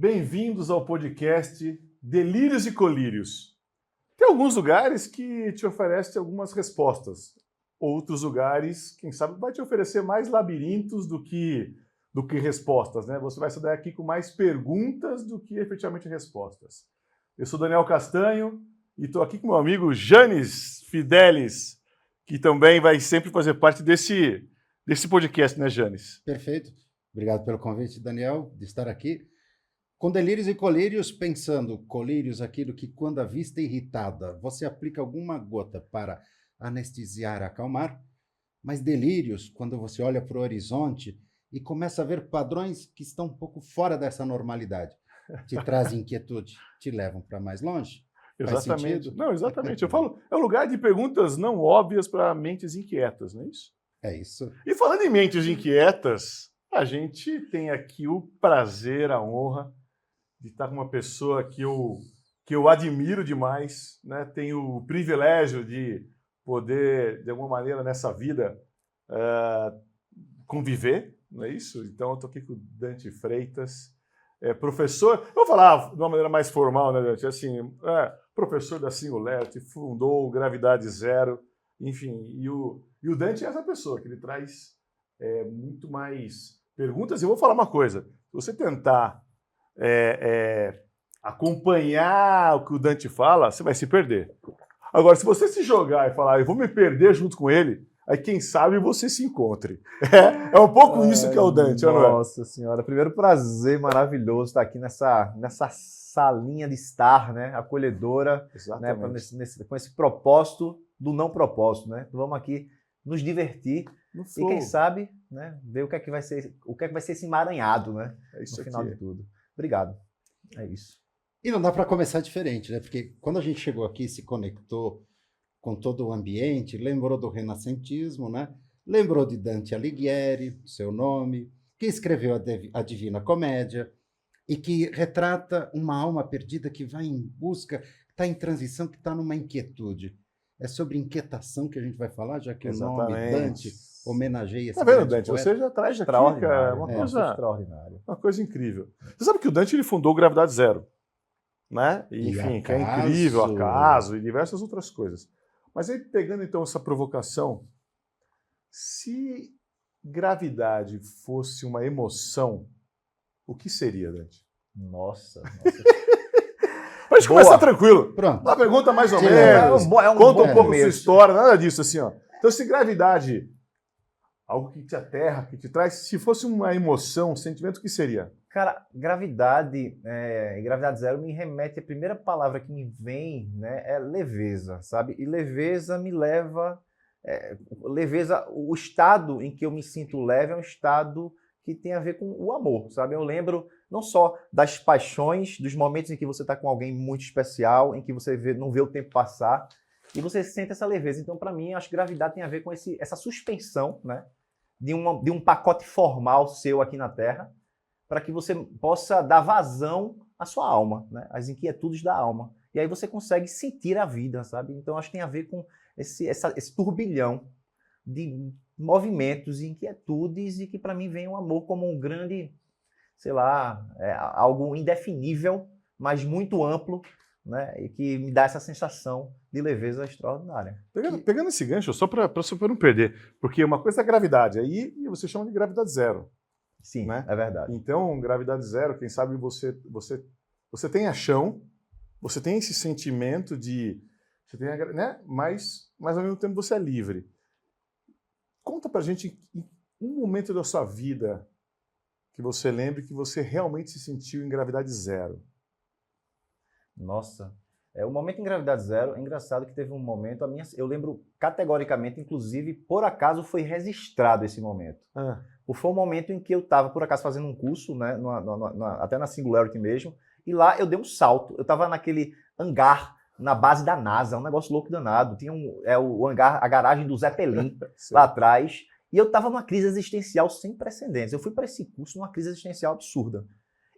Bem-vindos ao podcast Delírios e Colírios. Tem alguns lugares que te oferecem algumas respostas. Outros lugares, quem sabe, vai te oferecer mais labirintos do que respostas, né? Você vai sair daqui com mais perguntas do que efetivamente respostas. Eu sou Daniel Castanho e estou aqui com meu amigo Janis Fidelis, que também vai sempre fazer parte desse podcast, né, Janis? Perfeito. Obrigado pelo convite, Daniel, de estar aqui. Com delírios e colírios, pensando, colírios, aquilo que quando a vista é irritada, você aplica alguma gota para anestesiar, acalmar, mas delírios, quando você olha para o horizonte e começa a ver padrões que estão um pouco fora dessa normalidade, te trazem inquietude, te levam para mais longe. Exatamente. Não, exatamente. Eu falo, é um lugar de perguntas não óbvias para mentes inquietas, não é isso? É isso. E falando em mentes inquietas, a gente tem aqui o prazer, a honra de estar com uma pessoa que eu admiro demais, né? Tenho o privilégio de poder, de alguma maneira, nessa vida, conviver, não é isso? Então, eu estou aqui com o Dante Freitas, professor, eu vou falar de uma maneira mais formal, né, Dante? Assim, professor da Singularity, fundou o Gravidade Zero, enfim, e o Dante é essa pessoa, que ele traz muito mais perguntas. E eu vou falar uma coisa, se você tentar acompanhar o que o Dante fala, você vai se perder. Agora, se você se jogar e falar, eu vou me perder junto com ele, aí quem sabe você se encontre. É um pouco isso que é o Dante, não é? Nossa Senhora, primeiro prazer maravilhoso estar aqui nessa salinha de estar, né, acolhedora, né, com esse propósito do não propósito, né? Então vamos aqui nos divertir e quem sabe, né, ver o que é que vai ser esse emaranhado, né, no final de tudo. Obrigado. É isso. E não dá para começar diferente, né? Porque quando a gente chegou aqui, se conectou com todo o ambiente, lembrou do renascentismo, né? Lembrou de Dante Alighieri, seu nome, que escreveu a Divina Comédia e que retrata uma alma perdida que vai em busca, está em transição, que está numa inquietude. É sobre inquietação que a gente vai falar, já que o nome Dante homenageia esse grande Dante, poeta. Você já traz aqui, cara, uma coisa extraordinária. Uma coisa incrível. Você sabe que o Dante ele fundou o Gravidade Zero, né? E, enfim, que é incrível, Acaso e diversas outras coisas. Mas aí, pegando então essa provocação, se gravidade fosse uma emoção, o que seria, Dante? Nossa. Pra gente começar tranquilo. Pronto. Uma pergunta mais ou menos. Conta um pouco sua história, nada disso assim, ó. Então, se gravidade, algo que te aterra, que te traz, se fosse uma emoção, um sentimento, o que seria? Cara, gravidade, Gravidade Zero me remete, a primeira palavra que me vem, né, é leveza, sabe? E leveza me leva, leveza, o estado em que eu me sinto leve é um estado que tem a ver com o amor, sabe? Eu lembro não só das paixões, dos momentos em que você está com alguém muito especial, em que você não vê o tempo passar, e você sente essa leveza. Então, para mim, acho que gravidade tem a ver com essa suspensão, né, de um pacote formal seu aqui na Terra, para que você possa dar vazão à sua alma, né, às inquietudes da alma. E aí você consegue sentir a vida, sabe? Então, acho que tem a ver com esse turbilhão de movimentos e inquietudes, e que para mim vem o amor como um grande, sei lá, algo indefinível, mas muito amplo, né, e que me dá essa sensação de leveza extraordinária. Pegando esse gancho, só para não perder, porque uma coisa é a gravidade, aí você chama de gravidade zero. Sim, né? É verdade. Então, gravidade zero, quem sabe você tem a chão, você tem esse sentimento de... Você tem né? Mas ao mesmo tempo você é livre. Conta pra gente um momento da sua vida que você lembre que você realmente se sentiu em gravidade zero. Nossa, o momento em gravidade zero, é engraçado que teve um momento, eu lembro categoricamente, inclusive, por acaso foi registrado esse momento. Foi um momento em que eu estava, por acaso, fazendo um curso, né, até na Singularity mesmo, e lá eu dei um salto. Eu estava naquele hangar, na base da NASA, um negócio louco danado. Tinha o hangar, a garagem do Zeppelin lá atrás, e eu estava numa crise existencial sem precedentes. Eu fui para esse curso numa crise existencial absurda.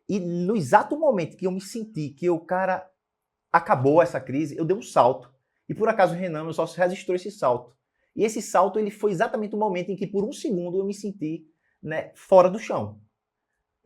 E no exato momento que eu me senti que cara, acabou essa crise, eu dei um salto. E por acaso o Renan, meu sócio, registrou esse salto. E esse salto ele foi exatamente o momento em que por um segundo eu me senti, né, fora do chão.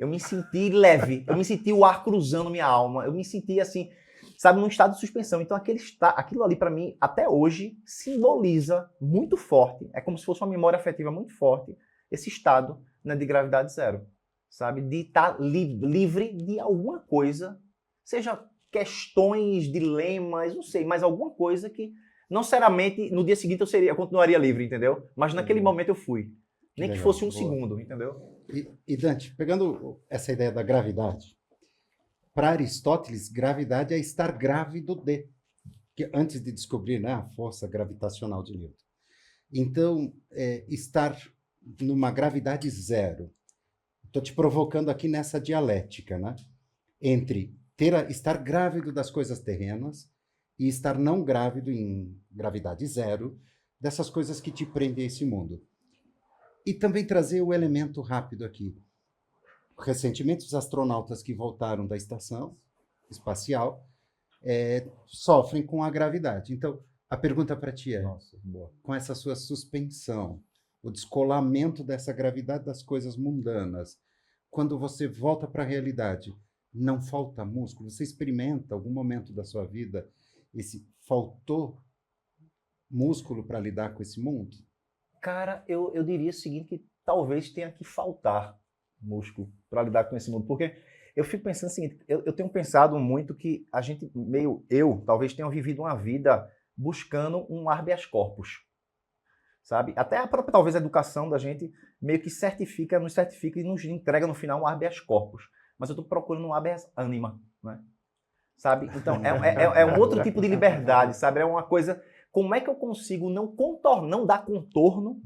Eu me senti leve, eu me senti o ar cruzando minha alma, eu me senti assim, sabe, num estado de suspensão. Então aquilo ali para mim, até hoje, simboliza muito forte, é como se fosse uma memória afetiva muito forte, esse estado, né, de gravidade zero, sabe, de estar livre de alguma coisa, seja questões, dilemas, não sei, mas alguma coisa que, não seriamente, no dia seguinte eu continuaria livre, entendeu? Mas naquele momento eu fui. Nem que legal, fosse um boa. segundo, entendeu? E Dante, pegando essa ideia da gravidade, para Aristóteles, gravidade é estar grávido de, que antes de descobrir, né, a força gravitacional de Newton. Então, estar numa gravidade zero. Estou te provocando aqui nessa dialética, né? Entre estar grávido das coisas terrenas e estar não grávido em gravidade zero dessas coisas que te prendem a esse mundo. E também trazer o elemento rápido aqui. Recentemente, os astronautas que voltaram da estação espacial sofrem com a gravidade. Então, a pergunta para ti é, Nossa, boa. com essa sua suspensão, o descolamento dessa gravidade das coisas mundanas, quando você volta para a realidade, não falta músculo? Você experimenta algum momento da sua vida faltou músculo para lidar com esse mundo? Cara, eu diria o seguinte, que talvez tenha que faltar músculo para lidar com esse mundo, porque eu fico pensando o seguinte, eu tenho pensado muito que a gente, talvez tenha vivido uma vida buscando um habeas corpus, sabe? Até a própria, talvez, a educação da gente meio que nos certifica e nos entrega no final um habeas corpus, mas eu estou procurando um habeas anima, né? Sabe? Então, é um outro tipo de liberdade, sabe? É uma coisa, como é que eu consigo não dar contorno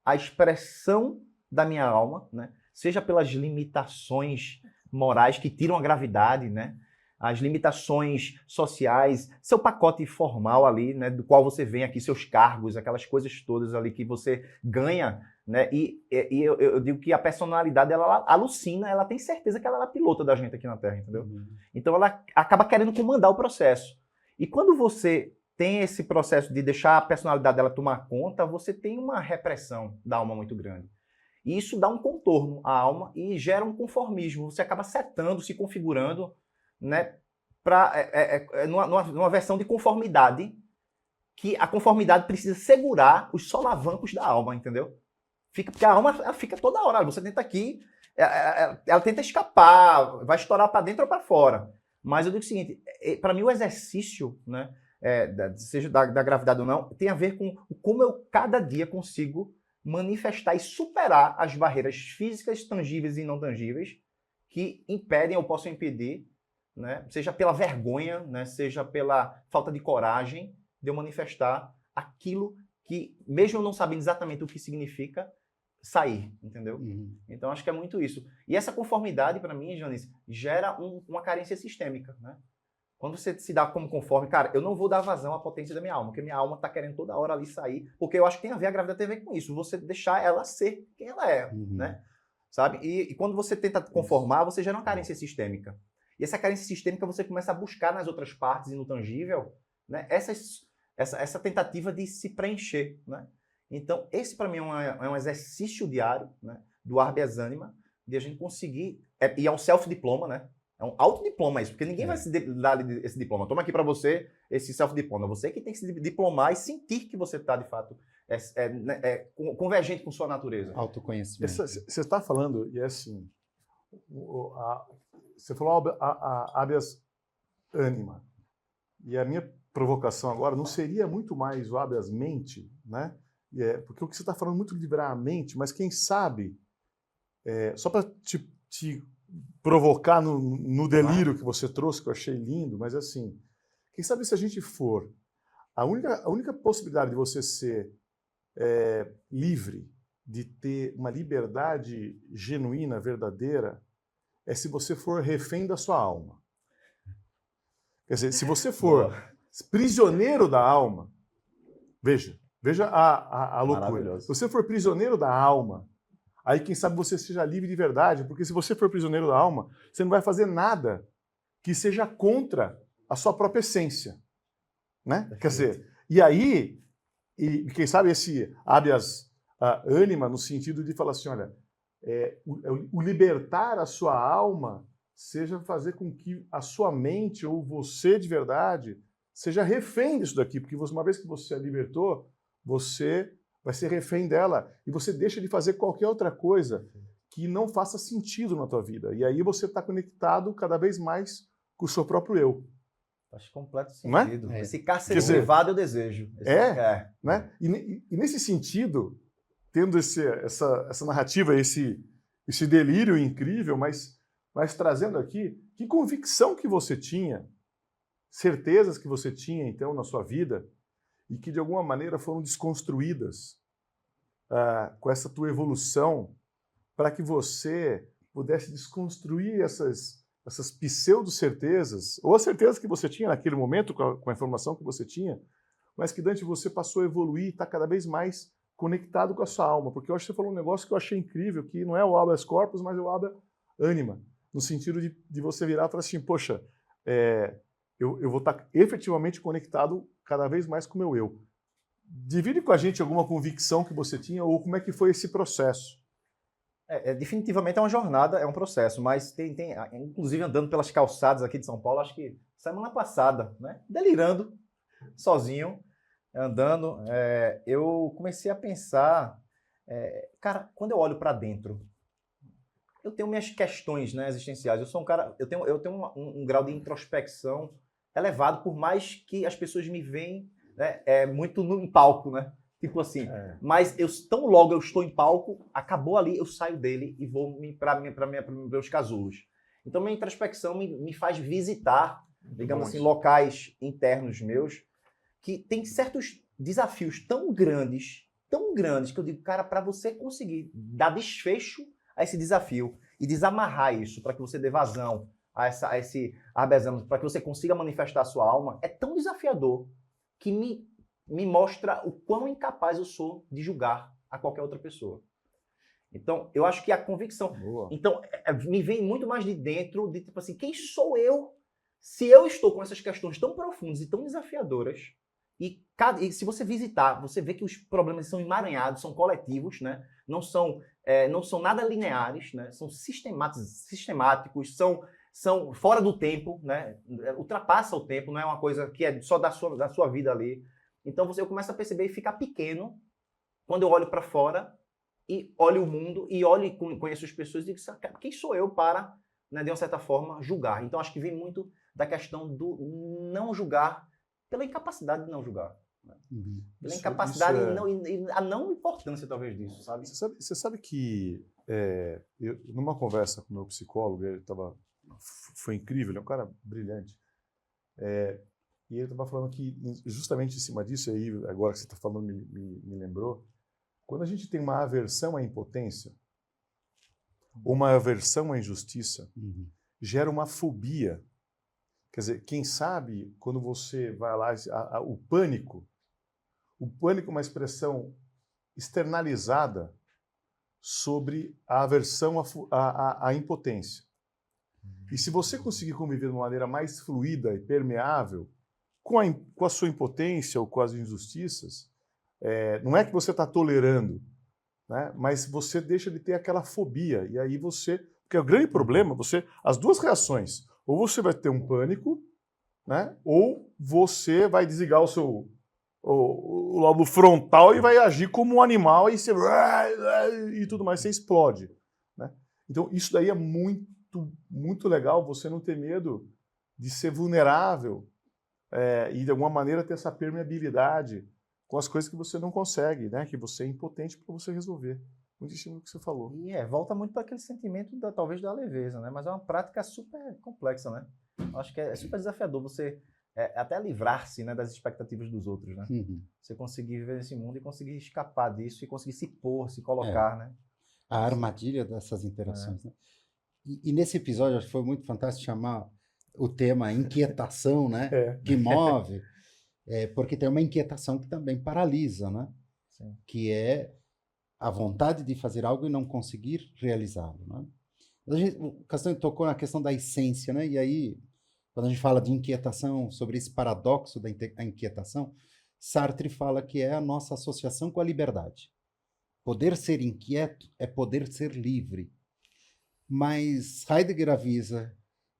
à expressão da minha alma, né? Seja pelas limitações morais que tiram a gravidade, né? As limitações sociais, seu pacote formal ali, né? Do qual você vem aqui, seus cargos, aquelas coisas todas ali que você ganha, né? E eu digo que a personalidade, ela alucina, ela tem certeza que ela é a pilota da gente aqui na Terra, entendeu? Então ela acaba querendo comandar o processo. E quando você tem esse processo de deixar a personalidade dela tomar conta, você tem uma repressão da alma muito grande. E isso dá um contorno à alma e gera um conformismo. Você acaba setando, se configurando, né, numa versão de conformidade, que a conformidade precisa segurar os solavancos da alma, entendeu? Porque a alma ela fica toda hora. Você tenta aqui, ela tenta escapar, vai estourar para dentro ou para fora. Mas eu digo o seguinte, para mim o exercício, né, seja da gravidade ou não, tem a ver com como eu cada dia consigo manifestar e superar as barreiras físicas, tangíveis e não tangíveis que impedem ou possam impedir, né, seja pela vergonha, né, seja pela falta de coragem de eu manifestar aquilo que, mesmo eu não sabendo exatamente o que significa, sair, entendeu? Então acho que é muito isso. E essa conformidade, para mim, Janice, gera uma carência sistêmica, né? Quando você se dá como conforme, cara, eu não vou dar vazão à potência da minha alma, porque minha alma está querendo toda hora ali sair, porque eu acho que tem a ver, a gravidade tem a ver com isso, você deixar ela ser quem ela é, né? Sabe? E quando você tenta conformar, você gera uma carência sistêmica. E essa carência sistêmica você começa a buscar nas outras partes e no tangível, né, essa tentativa de se preencher, né? Então, esse para mim é um exercício diário, né, do habeas anima, de a gente conseguir, e é um self-diploma, né? É um autodiploma isso, porque ninguém vai se dar esse diploma. Toma aqui para você esse self-diploma. Você que tem que se diplomar e sentir que você está, de fato, convergente com sua natureza. Autoconhecimento. Você está falando, e é assim, você falou a habeas anima. E a minha provocação agora não seria muito mais o habeas mente, né? Porque o que você está falando muito de liberar a mente, mas quem sabe, só para te provocar no delírio que você trouxe, que eu achei lindo, mas assim, quem sabe se a gente for, a única possibilidade de você ser livre, de ter uma liberdade genuína, verdadeira, é se você for refém da sua alma. Quer dizer, se você for prisioneiro da alma, veja a loucura. Se você for prisioneiro da alma, aí quem sabe você seja livre de verdade, porque se você for prisioneiro da alma, você não vai fazer nada que seja contra a sua própria essência, né? Quer dizer, e aí, quem sabe esse habeas anima no sentido de falar assim, olha, o libertar a sua alma seja fazer com que a sua mente ou você de verdade seja refém disso daqui, porque uma vez que você a libertou, você vai ser refém dela e você deixa de fazer qualquer outra coisa que não faça sentido na tua vida. E aí você está conectado cada vez mais com o seu próprio eu. Faz completo Não é? sentido. É. Esse cárcere Quer dizer, privado eu desejo. Né? E nesse sentido, tendo essa narrativa, esse delírio incrível, mas trazendo aqui, que convicção que você tinha, certezas que você tinha, então, na sua vida, e que, de alguma maneira, foram desconstruídas com essa tua evolução, para que você pudesse desconstruir essas pseudo-certezas, ou as certezas que você tinha naquele momento, com a informação que você tinha, mas que, Dante, você passou a evoluir e está cada vez mais conectado com a sua alma. Porque eu acho que você falou um negócio que eu achei incrível, que não é o habeas corpus, mas é o habeas anima, no sentido de você virar e falar assim, poxa, eu vou estar efetivamente conectado cada vez mais com o meu eu. Divide com a gente alguma convicção que você tinha, ou como é que foi esse processo? Definitivamente é uma jornada, é um processo, mas inclusive andando pelas calçadas aqui de São Paulo, acho que semana passada, né, delirando, sozinho, andando, eu comecei a pensar, cara, quando eu olho para dentro, eu tenho minhas questões, né, existenciais, eu sou um cara, eu tenho um grau de introspecção elevado, por mais que as pessoas me veem, né, muito em palco, né? Tipo assim, mas tão logo eu estou em palco, acabou ali, eu saio dele e vou para meus casulos. Então, minha introspecção me faz visitar, digamos assim, locais internos meus, que tem certos desafios tão grandes, que eu digo, cara, para você conseguir dar desfecho a esse desafio e desamarrar isso para que você dê vazão a esse habeas corpus, para que você consiga manifestar a sua alma, é tão desafiador que me mostra o quão incapaz eu sou de julgar a qualquer outra pessoa. Então, eu acho que a convicção... Boa. Então, me vem muito mais de dentro, de tipo assim, quem sou eu se eu estou com essas questões tão profundas e tão desafiadoras, e se você visitar, você vê que os problemas são emaranhados, são coletivos, né? Não são nada lineares, né? São sistemáticos, são fora do tempo, né? Ultrapassa o tempo, não é uma coisa que é só da sua vida ali. Então eu começo a perceber e ficar pequeno quando eu olho para fora e olho o mundo e conheço as pessoas e digo, quem sou eu para, né, de uma certa forma, julgar? Então acho que vem muito da questão do não julgar pela incapacidade de não julgar. Né? Uhum. Pela incapacidade e a não importância, talvez, disso, sabe? Você sabe que numa conversa com o meu psicólogo, foi incrível, ele é um cara brilhante, e ele estava falando que justamente em cima disso, aí agora que você está falando me lembrou, quando a gente tem uma aversão à impotência, ou uma aversão à injustiça, gera uma fobia. Quer dizer, quem sabe, quando você vai lá, o pânico é uma expressão externalizada sobre a aversão à impotência. E se você conseguir conviver de uma maneira mais fluida e permeável com a sua impotência ou com as injustiças, não é que você está tolerando, né? Mas você deixa de ter aquela fobia. E aí porque o grande problema, as duas reações, ou você vai ter um pânico, né? Ou você vai desligar o lóbulo frontal e vai agir como um animal e tudo mais, você explode. Né? Então, isso daí é muito, muito legal, você não ter medo de ser vulnerável e, de alguma maneira, ter essa permeabilidade com as coisas que você não consegue, né? Que você é impotente para você resolver. Muito em cima do que você falou. E volta muito para aquele sentimento, talvez, da leveza, né? Mas é uma prática super complexa, né? Acho que é super desafiador você até livrar-se, né, das expectativas dos outros, né? Você conseguir viver nesse mundo e conseguir escapar disso e conseguir se pôr, se colocar, né? A armadilha dessas interações. Né? E nesse episódio, acho que foi muito fantástico chamar o tema inquietação, né? Que move, porque tem uma inquietação que também paralisa, né? Sim. Que é a vontade de fazer algo e não conseguir realizá-lo, né? O Castanho tocou na questão da essência, né? E aí, quando a gente fala de inquietação, sobre esse paradoxo da inquietação, Sartre fala que é a nossa associação com a liberdade. Poder ser inquieto é poder ser livre. Mas Heidegger avisa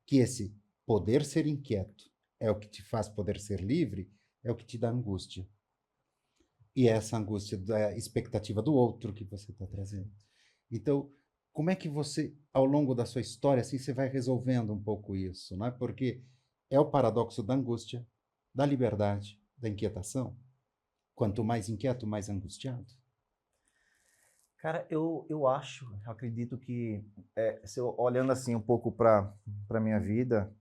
que esse poder ser inquieto é o que te faz poder ser livre, é o que te dá angústia. E é essa angústia da expectativa do outro que você está trazendo. Então, como é que você, ao longo da sua história, assim, você vai resolvendo um pouco isso, né? Porque é o paradoxo da angústia, da liberdade, da inquietação. Quanto mais inquieto, mais angustiado. Cara, eu acredito que, se eu, olhando assim um pouco para a minha vida,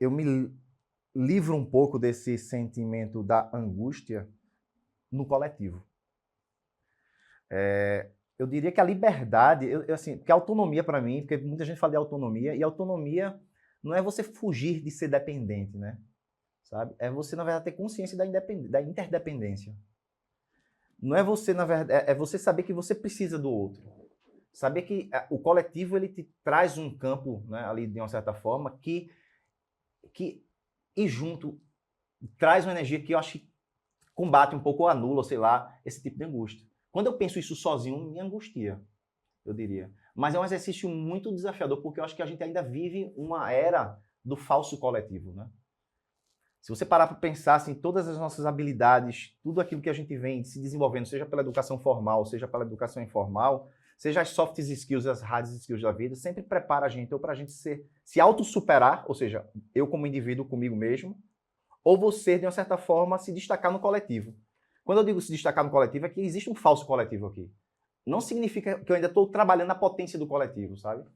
eu me livro um pouco desse sentimento da angústia no coletivo. Eu diria que a liberdade, assim, porque a autonomia para mim, porque muita gente fala de autonomia, e autonomia não é você fugir de ser dependente, né? Sabe? É você, na verdade, ter consciência da interdependência. Não é você, na verdade, é você saber que você precisa do outro. Saber que o coletivo, ele te traz um campo, né, ali de uma certa forma, que e junto traz uma energia que eu acho que combate um pouco ou anula, sei lá, esse tipo de angústia. Quando eu penso isso sozinho, me angustia, eu diria. Mas é um exercício muito desafiador, porque eu acho que a gente ainda vive uma era do falso coletivo, né? Se você parar para pensar assim, todas as nossas habilidades, tudo aquilo que a gente vem se desenvolvendo, seja pela educação formal, seja pela educação informal, seja as soft skills e as hard skills da vida, sempre prepara a gente ou para a gente se autossuperar, ou seja, eu como indivíduo comigo mesmo, ou você, de uma certa forma, se destacar no coletivo. Quando eu digo se destacar no coletivo, é que existe um falso coletivo aqui. Não significa que eu ainda estou trabalhando na potência do coletivo, sabe?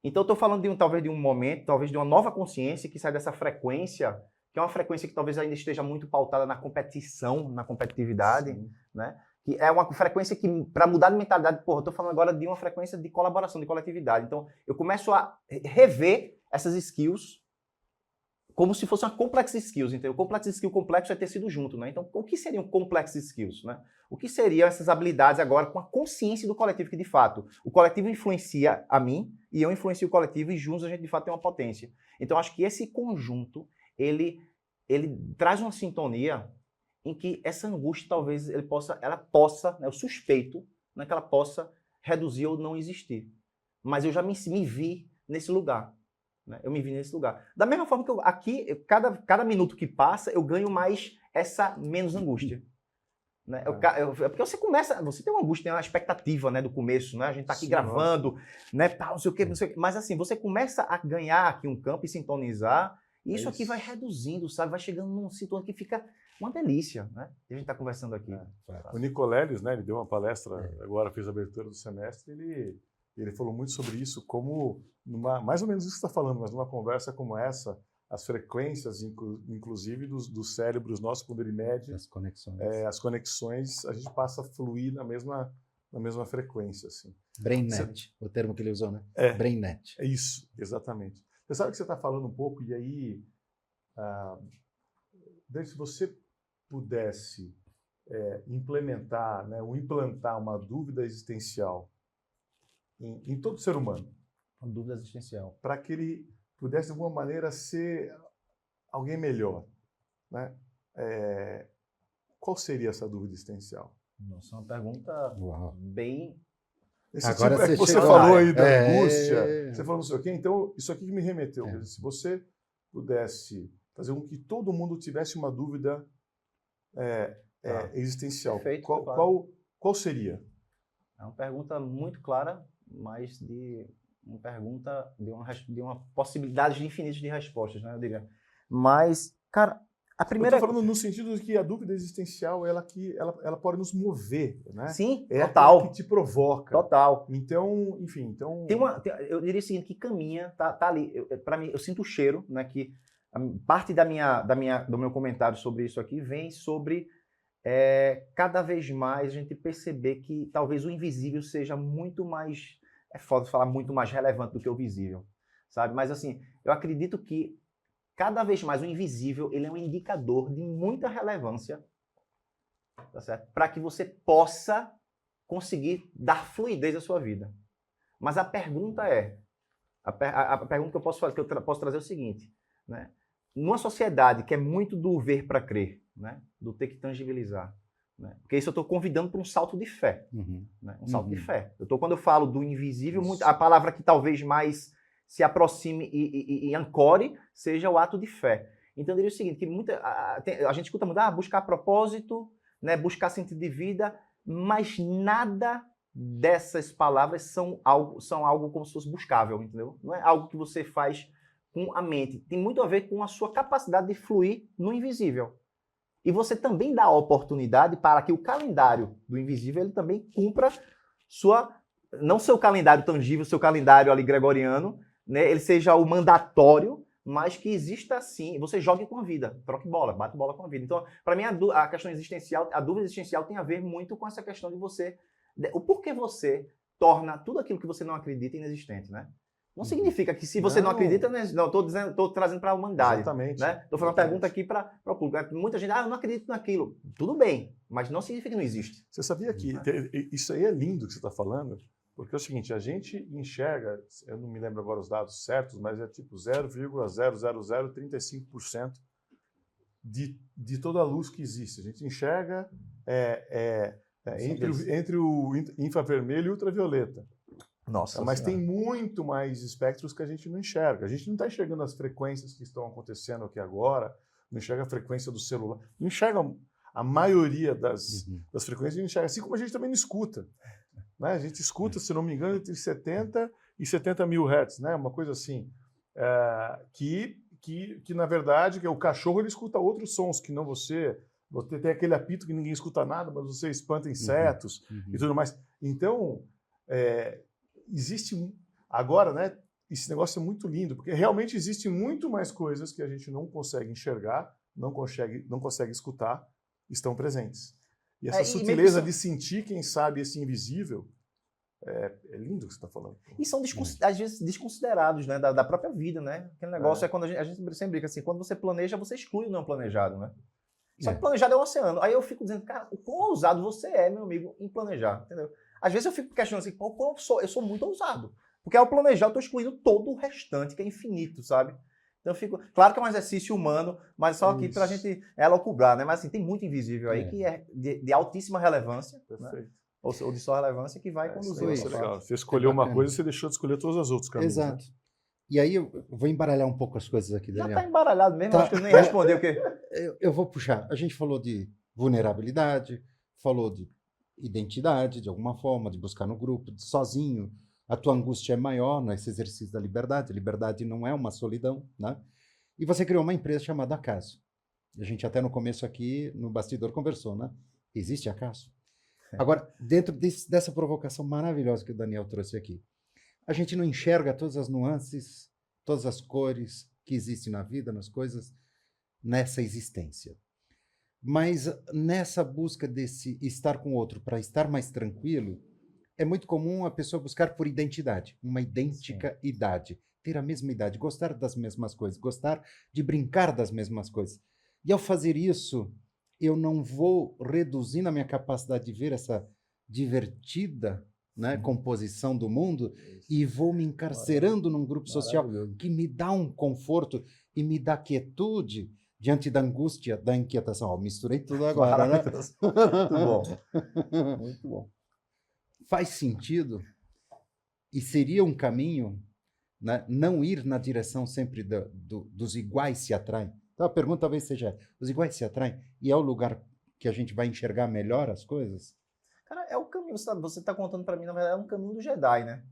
Então, eu estou falando talvez de um momento, talvez de uma nova consciência que sai dessa frequência, que é uma frequência que talvez ainda esteja muito pautada na competição, na competitividade, né? Que é uma frequência que, para mudar de mentalidade, eu estou falando agora de uma frequência de colaboração, de coletividade. Então, eu começo a rever essas skills como se fosse uma complex skills. Então, o complex skill complexo é ter sido junto, né? Então, o que seriam complex skills, né? O que seriam essas habilidades agora com a consciência do coletivo, que de fato o coletivo influencia a mim e eu influencio o coletivo e juntos a gente de fato tem uma potência. Então, acho que esse conjunto ele traz uma sintonia em que essa angústia talvez ela possa, né, eu suspeito, né, que ela possa reduzir ou não existir. Mas eu já me vi nesse lugar. Né? Eu me vi nesse lugar. Da mesma forma que aqui, cada minuto que passa, eu ganho menos angústia. Né? Porque você tem uma angústia, tem uma expectativa, né, do começo, né? A gente tá aqui gravando, né, tal, não sei o quê, não sei o quê. Mas assim, você começa a ganhar aqui um campo e sintonizar, e isso aqui vai reduzindo, sabe? Vai chegando num situação que fica uma delícia, né? E a gente tá conversando aqui. O Nicoleles, né, ele deu uma palestra, agora fez a abertura do semestre, ele falou muito sobre isso, como, mais ou menos isso que você está falando, mas numa conversa como essa, as frequências, inclusive, dos cérebros nossos, quando ele mede as conexões, a gente passa a fluir na mesma frequência. Assim. BrainNet, o termo que ele usou, né? BrainNet. É isso, exatamente. Você sabe que você está falando um pouco, e aí, se você pudesse implementar, né, ou implantar uma dúvida existencial em todo ser humano. Uma dúvida existencial. Para que ele pudesse, de alguma maneira, ser alguém melhor. Né? Qual seria essa dúvida existencial? Nossa, é uma pergunta bem... Agora tipo, você falou aí da angústia, você falou não sei o quê, então isso aqui que me remeteu. Se você pudesse fazer com que todo mundo tivesse uma dúvida existencial, Perfeito, qual seria? É uma pergunta muito clara, mas uma pergunta de uma possibilidade infinitas de respostas, né, eu diria. Mas, cara, a primeira... Eu estou falando no sentido de que a dúvida existencial, ela pode nos mover, né? Sim, total. É que te provoca. Total. Então, enfim, eu diria o seguinte, que caminha, tá ali, para mim, eu sinto o cheiro, né, que parte do meu comentário sobre isso aqui vem sobre cada vez mais a gente perceber que talvez o invisível seja muito mais... É foda falar muito mais relevante do que o visível, sabe? Mas, assim, eu acredito que cada vez mais o invisível ele é um indicador de muita relevância, tá certo? Para que você possa conseguir dar fluidez à sua vida. Mas a pergunta a pergunta que eu posso fazer, que eu posso trazer é o seguinte, né? Numa sociedade que é muito do ver para crer, né? Do ter que tangibilizar, né? Porque isso eu estou convidando para um salto de fé. Uhum. Né? Um salto de Uhum. fé. Quando eu falo do invisível, Isso. a palavra que talvez mais se aproxime e ancore seja o ato de fé. Então eu diria o seguinte, que a gente escuta muito, buscar propósito, né, buscar sentido de vida, mas nada dessas palavras são algo como se fosse buscável, entendeu? Não é algo que você faz com a mente. Tem muito a ver com a sua capacidade de fluir no invisível. E você também dá a oportunidade para que o calendário do invisível ele também cumpra não seu calendário tangível, seu calendário ali gregoriano, né, ele seja o mandatório, mas que exista assim, você jogue com a vida, troque bola, bate bola com a vida. Então, para mim, a questão existencial, a dúvida existencial tem a ver muito com essa questão de o porquê você torna tudo aquilo que você não acredita inexistente, né? Não significa que se você não acredita, não, estou trazendo para a humanidade. Exatamente. Né? Estou fazendo uma pergunta aqui para o público. Muita gente, eu não acredito naquilo. Tudo bem, mas não significa que não existe. Você sabia que isso aí é lindo que você está falando? Porque é o seguinte, a gente enxerga, eu não me lembro agora os dados certos, mas é tipo 0,00035% de toda a luz que existe. A gente enxerga entre o infravermelho e o ultravioleta. Nossa, mas tem muito mais espectros que a gente não enxerga. A gente não está enxergando as frequências que estão acontecendo aqui agora, não enxerga a frequência do celular, não enxerga a maioria das frequências, a gente enxerga, assim como a gente também não escuta. Né? A gente escuta, se não me engano, entre 70 e 70 mil hertz, né? Uma coisa assim, que na verdade, que o cachorro ele escuta outros sons que não você tem aquele apito que ninguém escuta nada, mas você espanta insetos e tudo mais. Então, existe agora, né? Esse negócio é muito lindo, porque realmente existem muito mais coisas que a gente não consegue enxergar, não consegue escutar, estão presentes. E essa sutileza de sentir, quem sabe, esse invisível, é lindo o que você está falando. E são, às vezes, desconsiderados, né, da própria vida, né? Aquele negócio é quando a gente sempre brinca assim, quando você planeja, você exclui o não planejado, né? Só que planejado é um oceano. Aí eu fico dizendo, cara, o quão ousado você é, meu amigo, em planejar, entendeu? Às vezes eu fico questionando assim, pô, eu sou muito ousado. Porque ao planejar eu estou excluindo todo o restante, que é infinito, sabe? Então eu fico... Claro que é um exercício humano, mas só aqui para a gente elocubrar, né? Mas assim, tem muito invisível aí que é de altíssima relevância, né? Ou de só relevância, que vai conduzir. Isso é legal. Você escolheu uma coisa e você deixou de escolher todas as outras caminhos. Exato. Né? E aí eu vou embaralhar um pouco as coisas aqui, Daniel. Já está embaralhado mesmo, acho que eu nem respondeu o quê? Eu vou puxar. A gente falou de vulnerabilidade, falou de identidade, de alguma forma, de buscar no grupo, de sozinho. A tua angústia é maior nesse exercício da liberdade. A liberdade não é uma solidão, né? E você criou uma empresa chamada Acaso. A gente até no começo aqui, no bastidor, conversou, né? Existe Acaso? Agora, dentro dessa provocação maravilhosa que o Daniel trouxe aqui, a gente não enxerga todas as nuances, todas as cores que existem na vida, nas coisas, nessa existência. Mas nessa busca desse estar com o outro para estar mais tranquilo, é muito comum a pessoa buscar por identidade, uma idêntica idade, ter a mesma idade, gostar das mesmas coisas, gostar de brincar das mesmas coisas. E ao fazer isso, eu não vou reduzindo a minha capacidade de ver essa divertida, né, composição do mundo e vou me encarcerando num grupo social que me dá um conforto e me dá quietude diante da angústia, da inquietação. Misturei tudo agora, né? Muito bom. Muito bom. Faz sentido e seria um caminho, né, não ir na direção sempre dos iguais se atraem. Então a pergunta talvez seja, os iguais se atraem e é o lugar que a gente vai enxergar melhor as coisas? Cara, é o caminho, você está contando para mim, na verdade, é um caminho do Jedi, né?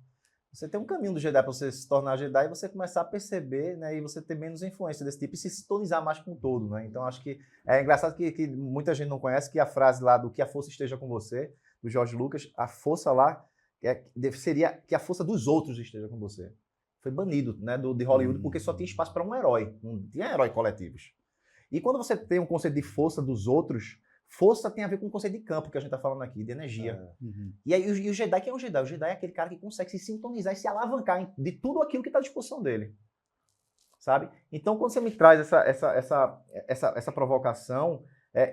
Você tem um caminho do Jedi para você se tornar Jedi e você começar a perceber, né, e você ter menos influência desse tipo e se sintonizar mais com o todo, né? Então acho que é engraçado que muita gente não conhece que a frase lá do que a força esteja com você, do George Lucas, a força lá seria que a força dos outros esteja com você. Foi banido, né, de Hollywood porque só tinha espaço para um herói, não tinha herói coletivos. E quando você tem um conceito de força dos outros, força tem a ver com o conceito de campo que a gente está falando aqui, de energia. E aí o Jedi, quem é o Jedi? O Jedi é aquele cara que consegue se sintonizar e se alavancar de tudo aquilo que está à disposição dele. Sabe? Então, quando você me traz essa provocação,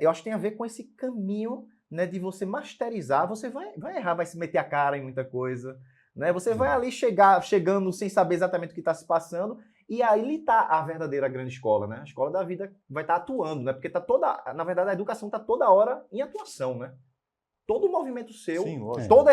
eu acho que tem a ver com esse caminho, né, de você masterizar. Você vai errar, vai se meter a cara em muita coisa. Né? Você vai ali chegando sem saber exatamente o que está se passando E aí está a verdadeira grande escola, né? A escola da vida vai estar atuando, né? Porque na verdade, a educação está toda hora em atuação, né? Todo movimento seu, Sim, lógico.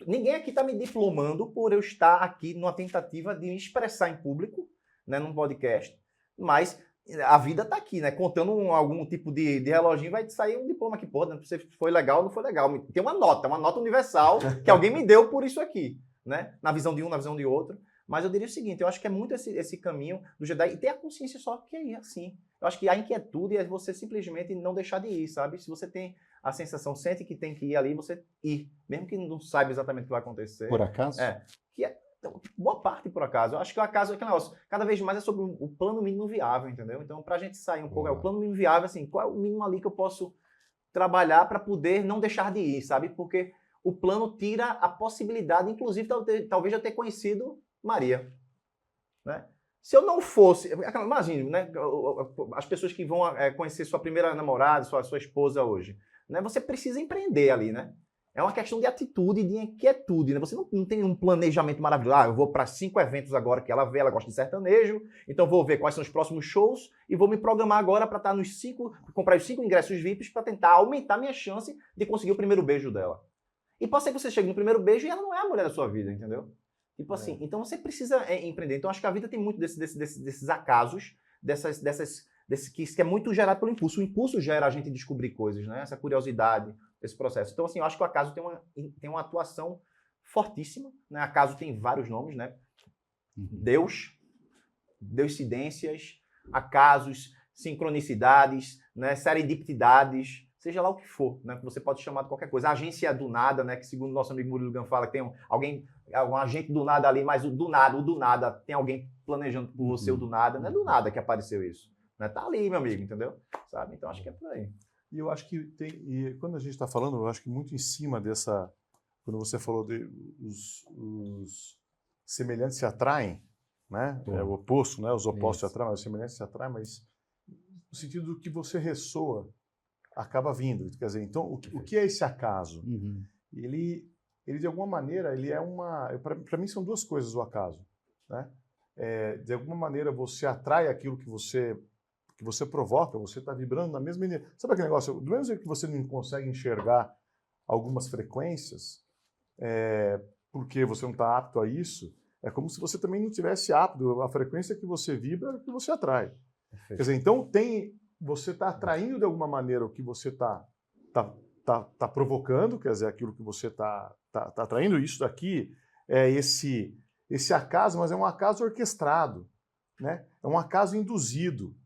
ninguém aqui está me diplomando por eu estar aqui numa tentativa de me expressar em público, né, num podcast, mas a vida está aqui, né? Contando algum tipo de reloginho, vai sair um diploma aqui, pô, né? Se foi legal ou não foi legal. Tem uma nota universal que alguém me deu por isso aqui, né? Na visão de um, na visão de outro. Mas eu diria o seguinte, eu acho que é muito esse caminho do Jedi, e ter a consciência só que é assim. Eu acho que a inquietude é você simplesmente não deixar de ir, sabe? Se você tem a sensação, sente que tem que ir ali, você ir. Mesmo que não saiba exatamente o que vai acontecer. Por acaso? Que é boa parte por acaso. Eu acho que o acaso é aquele negócio, cada vez mais é sobre o plano mínimo viável, entendeu? Então, pra gente sair um pouco, é o plano mínimo viável, assim, qual é o mínimo ali que eu posso trabalhar para poder não deixar de ir, sabe? Porque o plano tira a possibilidade, inclusive, talvez eu ter conhecido Maria, né? Se eu não fosse, imagine, né, as pessoas que vão conhecer sua primeira namorada, sua esposa hoje, né? Você precisa empreender ali, né? É uma questão de atitude, de inquietude, né? Você não tem um planejamento maravilhoso. Eu vou para 5 eventos agora que ela vê, ela gosta de sertanejo, então vou ver quais são os próximos shows e vou me programar agora para estar nos 5, comprar os 5 ingressos VIPs para tentar aumentar minha chance de conseguir o primeiro beijo dela. E pode ser que você chegue no primeiro beijo e ela não é a mulher da sua vida, entendeu? Tipo assim, então você precisa empreender. Então acho que a vida tem muito desses acasos, que é muito gerado pelo impulso. O impulso gera a gente descobrir coisas, né? Essa curiosidade, esse processo. Então assim, eu acho que o acaso tem uma atuação fortíssima, né? Acaso tem vários nomes, né? Deuscidências, acasos, sincronicidades, né? Serendipidades, seja lá o que for, né? Que você pode chamar de qualquer coisa. A agência do nada, né? Que segundo nosso amigo Murilo Gun fala, que tem algum agente do nada ali, mas o do nada, tem alguém planejando por você o do nada, não é do nada que apareceu isso. Né? Tá ali, meu amigo, entendeu? Sabe? Então acho que é por aí. E eu acho que e quando a gente está falando, eu acho que muito em cima dessa, quando você falou de os semelhantes se atraem, né? É o oposto, né? Os opostos se atraem, os semelhantes se atraem, mas no sentido do que você ressoa, acaba vindo. Quer dizer, então, o que é esse acaso? Ele, de alguma maneira, ele é uma... Para mim, são duas coisas o acaso. Né? De alguma maneira, você atrai aquilo que você provoca, você está vibrando na mesma energia. Sabe aquele negócio? Do mesmo jeito que você não consegue enxergar algumas frequências, porque você não está apto a isso, é como se você também não tivesse apto. A frequência que você vibra é a que você atrai. Perfeito. Quer dizer, então, você está atraindo de alguma maneira o que você está provocando, quer dizer, aquilo que você está atraindo. Isso daqui é esse acaso, mas é um acaso orquestrado, né? É um acaso induzido.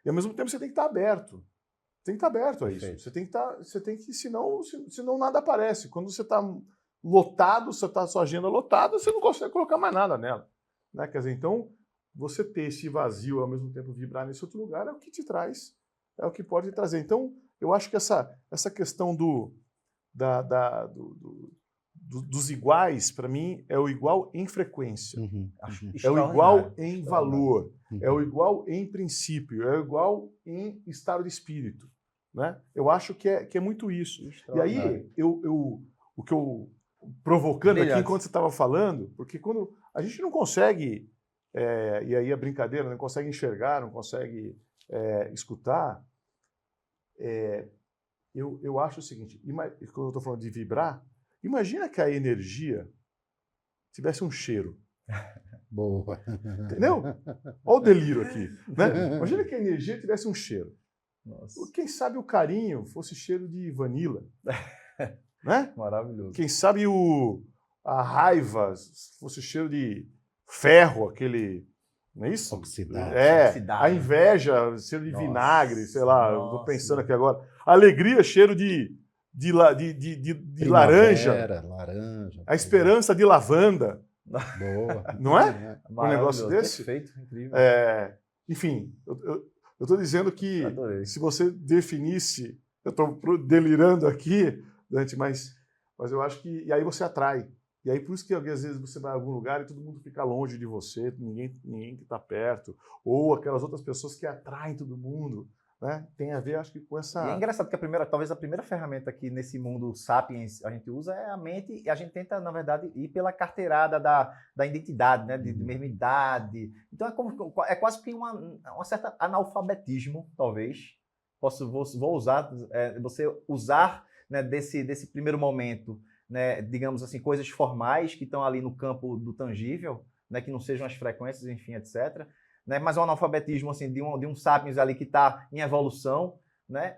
E ao mesmo tempo você tem que estar aberto. Tem que estar aberto a isso. Você tem que, senão nada aparece. Quando você está lotado, você está sua agenda lotada, você não consegue colocar mais nada nela. Né? Quer dizer, então, você ter esse vazio ao mesmo tempo vibrar nesse outro lugar é o que te traz, é o que pode te trazer. Então, eu acho que essa questão dos iguais, para mim, é o igual em frequência. É o igual em valor. É o igual em princípio. É o igual em estado de espírito. Né? Eu acho que é muito isso. E aí, o que eu provocando aqui enquanto você estava falando, porque quando a gente não consegue, e aí a brincadeira, não consegue enxergar, não consegue escutar, eu acho o seguinte, quando eu estou falando de vibrar, imagina que a energia tivesse um cheiro. Boa. Entendeu? Olha o delírio aqui. Né? Imagina que a energia tivesse um cheiro. Nossa. Quem sabe o carinho fosse cheiro de vanila. Né? Maravilhoso. Quem sabe a raiva fosse cheiro de ferro, aquele... Não é isso? Oxidado. Oxidado. A inveja, cheiro de vinagre, sei lá, eu estou pensando aqui agora. A alegria, cheiro de laranja. Laranja. A esperança de lavanda. Boa. Não é? Um negócio desse? Perfeito, incrível. Enfim, eu estou dizendo que Adorei. se você definisse, eu estou delirando aqui, Dante, mas eu acho que... E aí você atrai. E aí por isso que às vezes você vai a algum lugar e todo mundo fica longe de você, ninguém que está perto. Ou aquelas outras pessoas que atraem todo mundo. né, tem a ver, acho que, com E é essa... engraçado que talvez a primeira ferramenta que nesse mundo sapiens a gente usa é a mente, e a gente tenta, na verdade, ir pela carteirada da identidade, né? De mesma idade. Então é quase que uma certa analfabetismo, talvez. Vou usar, você usar, né, desse primeiro momento, né, digamos assim, coisas formais que estão ali no campo do tangível, né, que não sejam as frequências, enfim, etc. Né, mas um analfabetismo assim, de um sapiens ali que está em evolução, né,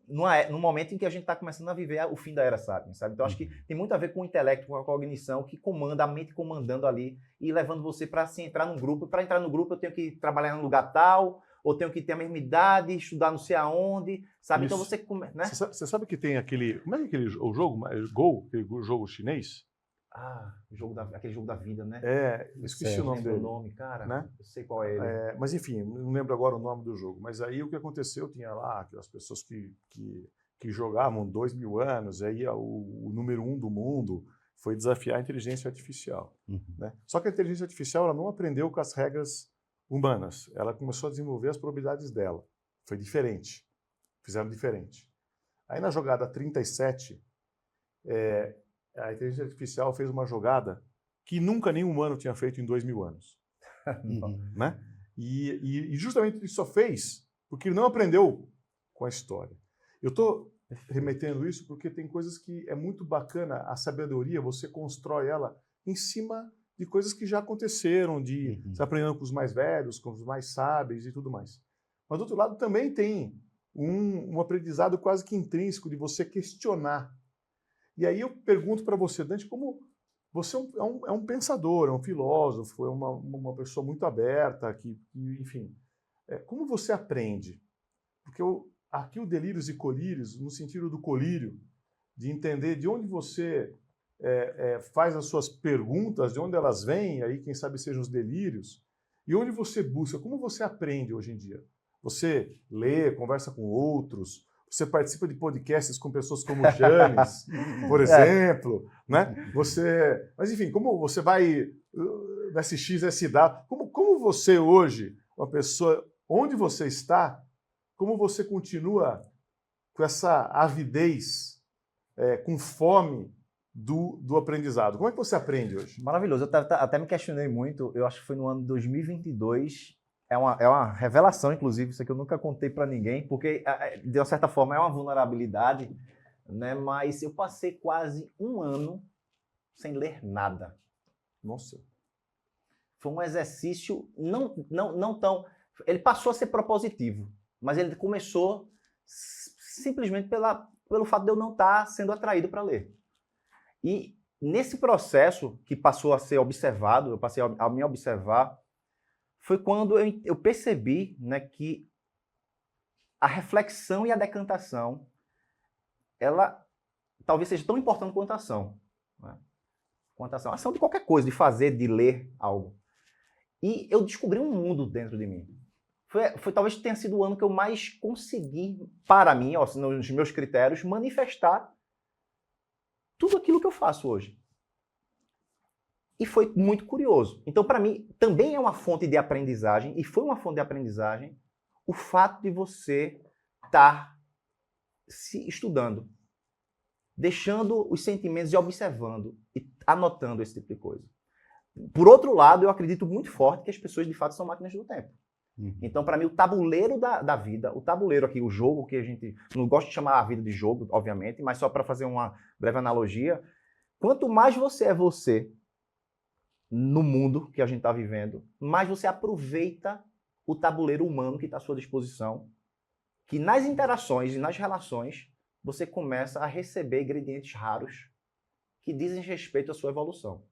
no momento em que a gente está começando a viver o fim da era sapiens, sabe? Então acho que tem muito a ver com o intelecto, com a cognição, que comanda, a mente comandando ali e levando você para se entrar num grupo. Para entrar no grupo eu tenho que trabalhar num lugar tal, ou tenho que ter a mesma idade, estudar não sei aonde, sabe? Isso. Então você... Né? Você sabe que tem aquele... Como é aquele o jogo? Go? Aquele jogo chinês? Aquele jogo da vida, né? Esqueci o nome dele. O nome, cara. Né? Eu sei qual é ele. Mas enfim, não lembro agora o nome do jogo. Mas aí o que aconteceu, tinha lá aquelas pessoas que jogavam 2.000 anos, aí o número 1 do mundo foi desafiar a inteligência artificial. Né? Só que a inteligência artificial ela não aprendeu com as regras humanas. Ela começou a desenvolver as probabilidades dela. Foi diferente. Fizeram diferente. Aí na jogada 37, a inteligência artificial fez uma jogada que nunca nenhum humano tinha feito em 2.000 anos. Né? E justamente ele só fez porque ele não aprendeu com a história. Eu estou remetendo isso porque tem coisas que é muito bacana, a sabedoria, você constrói ela em cima de coisas que já aconteceram, de você aprendendo com os mais velhos, com os mais sábios e tudo mais. Mas do outro lado também tem um aprendizado quase que intrínseco de você questionar. E aí eu pergunto para você, Dante, como você é um pensador, é um filósofo, é uma pessoa muito aberta, que enfim, como você aprende? Porque aqui o Delírios e Colírios, no sentido do colírio, de entender de onde você faz as suas perguntas, de onde elas vêm, aí quem sabe sejam os delírios, e onde você busca, como você aprende hoje em dia? Você lê, conversa com outros, você participa de podcasts com pessoas como o Janes, por exemplo, né? Mas enfim, como você vai assistir SW, como você hoje, uma pessoa, onde você está, como você continua com essa avidez, com fome do aprendizado? Como é que você aprende hoje? Maravilhoso. Eu até me questionei muito, eu acho que foi no ano de 2022, é uma revelação, inclusive, isso aqui eu nunca contei para ninguém, porque, de uma certa forma, é uma vulnerabilidade, né? Mas eu passei quase um ano sem ler nada. Nossa. Foi um exercício não tão... Ele passou a ser propositivo, mas ele começou simplesmente pelo fato de eu não estar sendo atraído para ler. E nesse processo que passou a ser observado, eu passei a me observar, foi quando eu percebi, né, que a reflexão e a decantação, ela talvez seja tão importante quanto a ação. Né? Quanto a ação de qualquer coisa, de fazer, de ler algo. E eu descobri um mundo dentro de mim. Talvez tenha sido o ano que eu mais consegui, para mim, nos meus critérios, manifestar tudo aquilo que eu faço hoje. E foi muito curioso. Então, para mim, também é uma fonte de aprendizagem, e foi uma fonte de aprendizagem, o fato de você estar se estudando, deixando os sentimentos e observando, e anotando esse tipo de coisa. Por outro lado, eu acredito muito forte que as pessoas, de fato, são máquinas do tempo. Então, para mim, o tabuleiro da vida, o tabuleiro aqui, o jogo que a gente... Não gosto de chamar a vida de jogo, obviamente, mas só para fazer uma breve analogia, quanto mais você é você no mundo que a gente está vivendo, mais você aproveita o tabuleiro humano que está à sua disposição, que nas interações e nas relações, você começa a receber ingredientes raros que dizem respeito à sua evolução.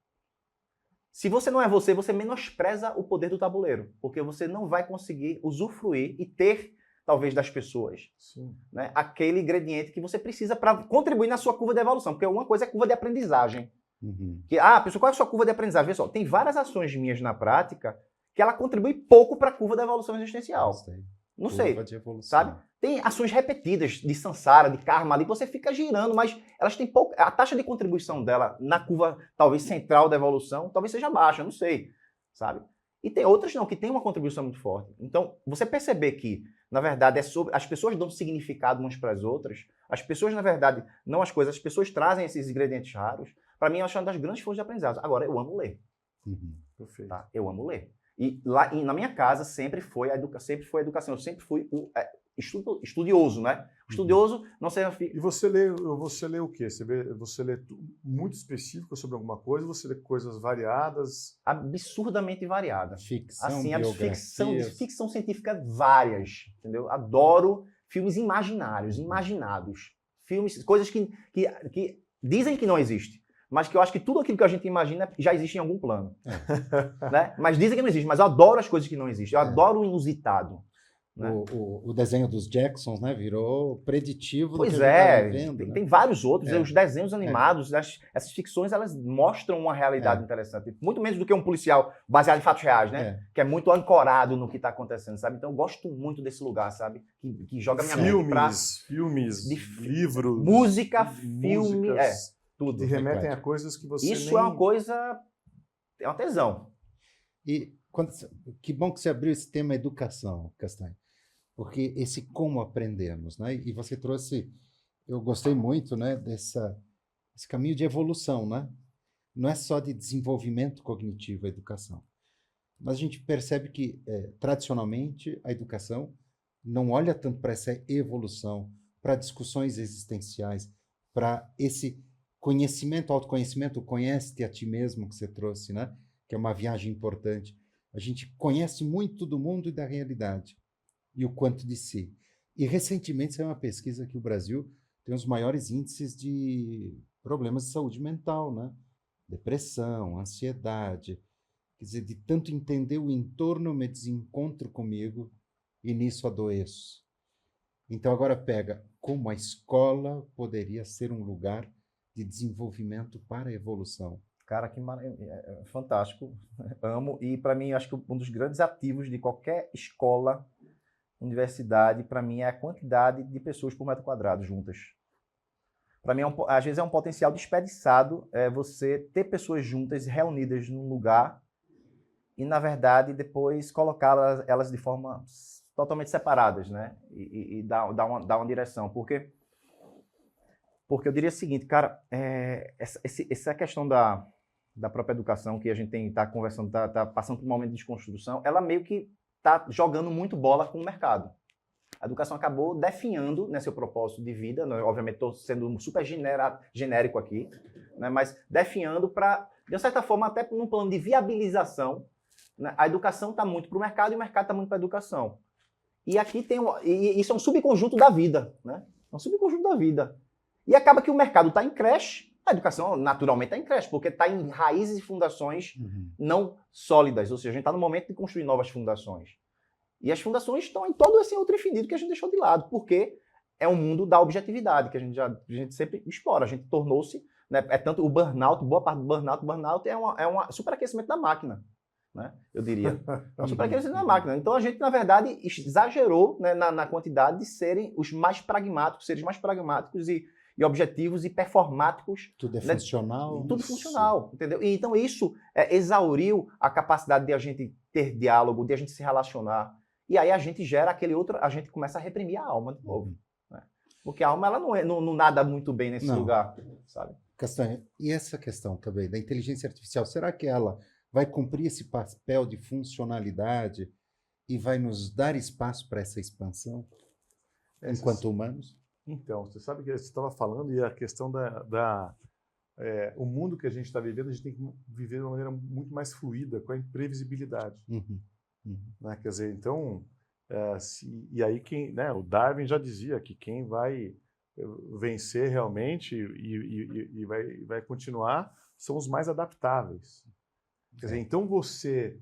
Se você não é você, você menospreza o poder do tabuleiro, porque você não vai conseguir usufruir e ter, talvez, das pessoas, né, aquele ingrediente que você precisa para contribuir na sua curva de evolução, porque uma coisa é curva de aprendizagem. Pessoal, qual é a sua curva de aprendizagem? Pessoal, tem várias ações minhas na prática que ela contribui pouco para a curva da evolução existencial. Não sei, sabe? Tem ações repetidas de samsara, de karma ali, que você fica girando, mas elas têm pouco... A taxa de contribuição dela na curva, talvez, central da evolução, talvez seja baixa, não sei, sabe? E tem outras não, que tem uma contribuição muito forte. Então, você perceber que na verdade, é sobre... As pessoas dão significado umas para as outras. As pessoas, na verdade, não as coisas, as pessoas trazem esses ingredientes raros. Para mim, eu acho uma das grandes fontes de aprendizado. Agora, eu amo ler. Perfeito. Tá? Eu amo ler. E lá na minha casa sempre foi a educação. Eu sempre fui estudioso, né? O estudioso não serve... E você lê o quê? Você lê muito específico sobre alguma coisa? Você lê coisas variadas? Absurdamente variada. Ficção, Assim, biografias. ficção científica várias, entendeu? Adoro filmes imaginados. Filmes, coisas que dizem que não existem, mas que eu acho que tudo aquilo que a gente imagina já existe em algum plano. Né? Mas dizem que não existe, mas eu adoro as coisas que não existem. Eu adoro o inusitado. Né? O desenho dos Jacksons, né, virou preditivo Pois do que a gente é, estava vendo. tem vários outros. Os desenhos animados, essas ficções, elas mostram uma realidade interessante. Muito menos do que um policial baseado em fatos reais, né? Que é muito ancorado no que está acontecendo, sabe? Então eu gosto muito desse lugar, sabe? Que joga minha mente pra... Filmes, livros... Música, filme, tudo. Que remetem a coisas que você Isso é uma coisa... É uma tesão. E que bom que você abriu esse tema educação, Castanho. Porque esse como aprendemos, né? E você trouxe, eu gostei muito, né, esse caminho de evolução, né? Não é só de desenvolvimento cognitivo a educação, mas a gente percebe que, tradicionalmente, a educação não olha tanto para essa evolução, para discussões existenciais, para esse conhecimento, autoconhecimento, conhece-te a ti mesmo que você trouxe, né? Que é uma viagem importante. A gente conhece muito do mundo e da realidade, e o quanto de si. E, recentemente, saiu uma pesquisa que o Brasil tem os maiores índices de problemas de saúde mental, né? Depressão, ansiedade. Quer dizer, de tanto entender o entorno, eu me desencontro comigo e nisso adoeço. Então, agora pega como a escola poderia ser um lugar de desenvolvimento para a evolução. Cara, fantástico. Amo. E, para mim, acho que um dos grandes ativos de qualquer escola, universidade, para mim, é a quantidade de pessoas por metro quadrado juntas. Para mim, às vezes, é um potencial desperdiçado você ter pessoas juntas, reunidas num lugar e, na verdade, depois colocar elas de forma totalmente separadas, né? E dar uma direção. Porque eu diria o seguinte, cara, essa questão da própria educação que a gente está conversando, está passando por um momento de desconstrução, ela meio que está jogando muito bola com o mercado. A educação acabou definhando, né, seu propósito de vida, né? Obviamente estou sendo super genérico aqui, né, mas definhando para, de certa forma, até num plano de viabilização, né, a educação está muito para o mercado e o mercado está muito para a educação. E aqui isso é um subconjunto da vida, né? É um subconjunto da vida. E acaba que o mercado está em creche, a educação naturalmente está em creche, porque está em raízes e fundações não sólidas, ou seja, a gente está no momento de construir novas fundações. E as fundações estão em todo esse outro infinito que a gente deixou de lado, porque é um mundo da objetividade, que a gente sempre explora. A gente tornou-se, né, é tanto o burnout, boa parte do burnout é um superaquecimento da máquina, né, eu diria. É um superaquecimento da máquina. Então a gente, na verdade, exagerou, né, na quantidade de serem os mais pragmáticos, seres mais pragmáticos e objetivos e performáticos. Tudo é né? funcional. Tudo funcional, entendeu? E então isso exauriu a capacidade de a gente ter diálogo, de a gente se relacionar. E aí a gente gera a gente começa a reprimir a alma de novo. Né? Porque a alma ela não nada muito bem nesse lugar, sabe? Castanha, e essa questão também da inteligência artificial, será que ela vai cumprir esse papel de funcionalidade e vai nos dar espaço para essa expansão enquanto humanos? Então, você sabe que você estava falando e a questão o mundo que a gente está vivendo, a gente tem que viver de uma maneira muito mais fluida, com a imprevisibilidade. Né? Quer dizer, então, e aí né, o Darwin já dizia que quem vai vencer realmente e vai continuar são os mais adaptáveis. Quer dizer, então você,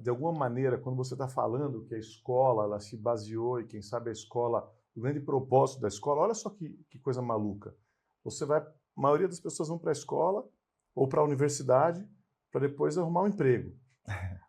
de alguma maneira, quando você está falando que a escola ela se baseou e quem sabe a escola, o grande propósito da escola, olha só que coisa maluca. A maioria das pessoas vão para a escola ou para a universidade para depois arrumar um emprego.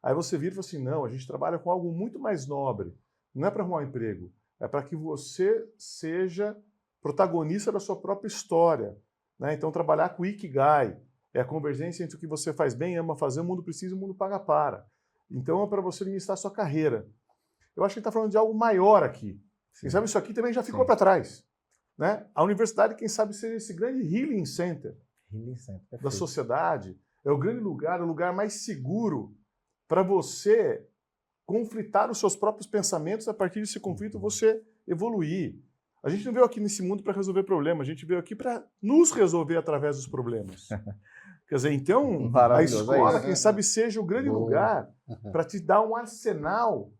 Aí você vira e fala assim, não, a gente trabalha com algo muito mais nobre. Não é para arrumar um emprego, é para que você seja protagonista da sua própria história. Né? Então, trabalhar com o Ikigai é a convergência entre o que você faz bem, ama fazer, o mundo precisa e o mundo paga para. Então, é para você administrar a sua carreira. eu acho que ele está falando de algo maior aqui. Quem sabe isso aqui também já ficou para trás. Né? A universidade, quem sabe, seja esse grande healing center da sociedade. É o grande lugar, o lugar mais seguro para você conflitar os seus próprios pensamentos. A partir desse conflito, você evoluir. A gente não veio aqui nesse mundo para resolver problemas, a gente veio aqui para nos resolver através dos problemas. Quer dizer, então, a escola, quem sabe, seja o grande lugar para te dar um arsenal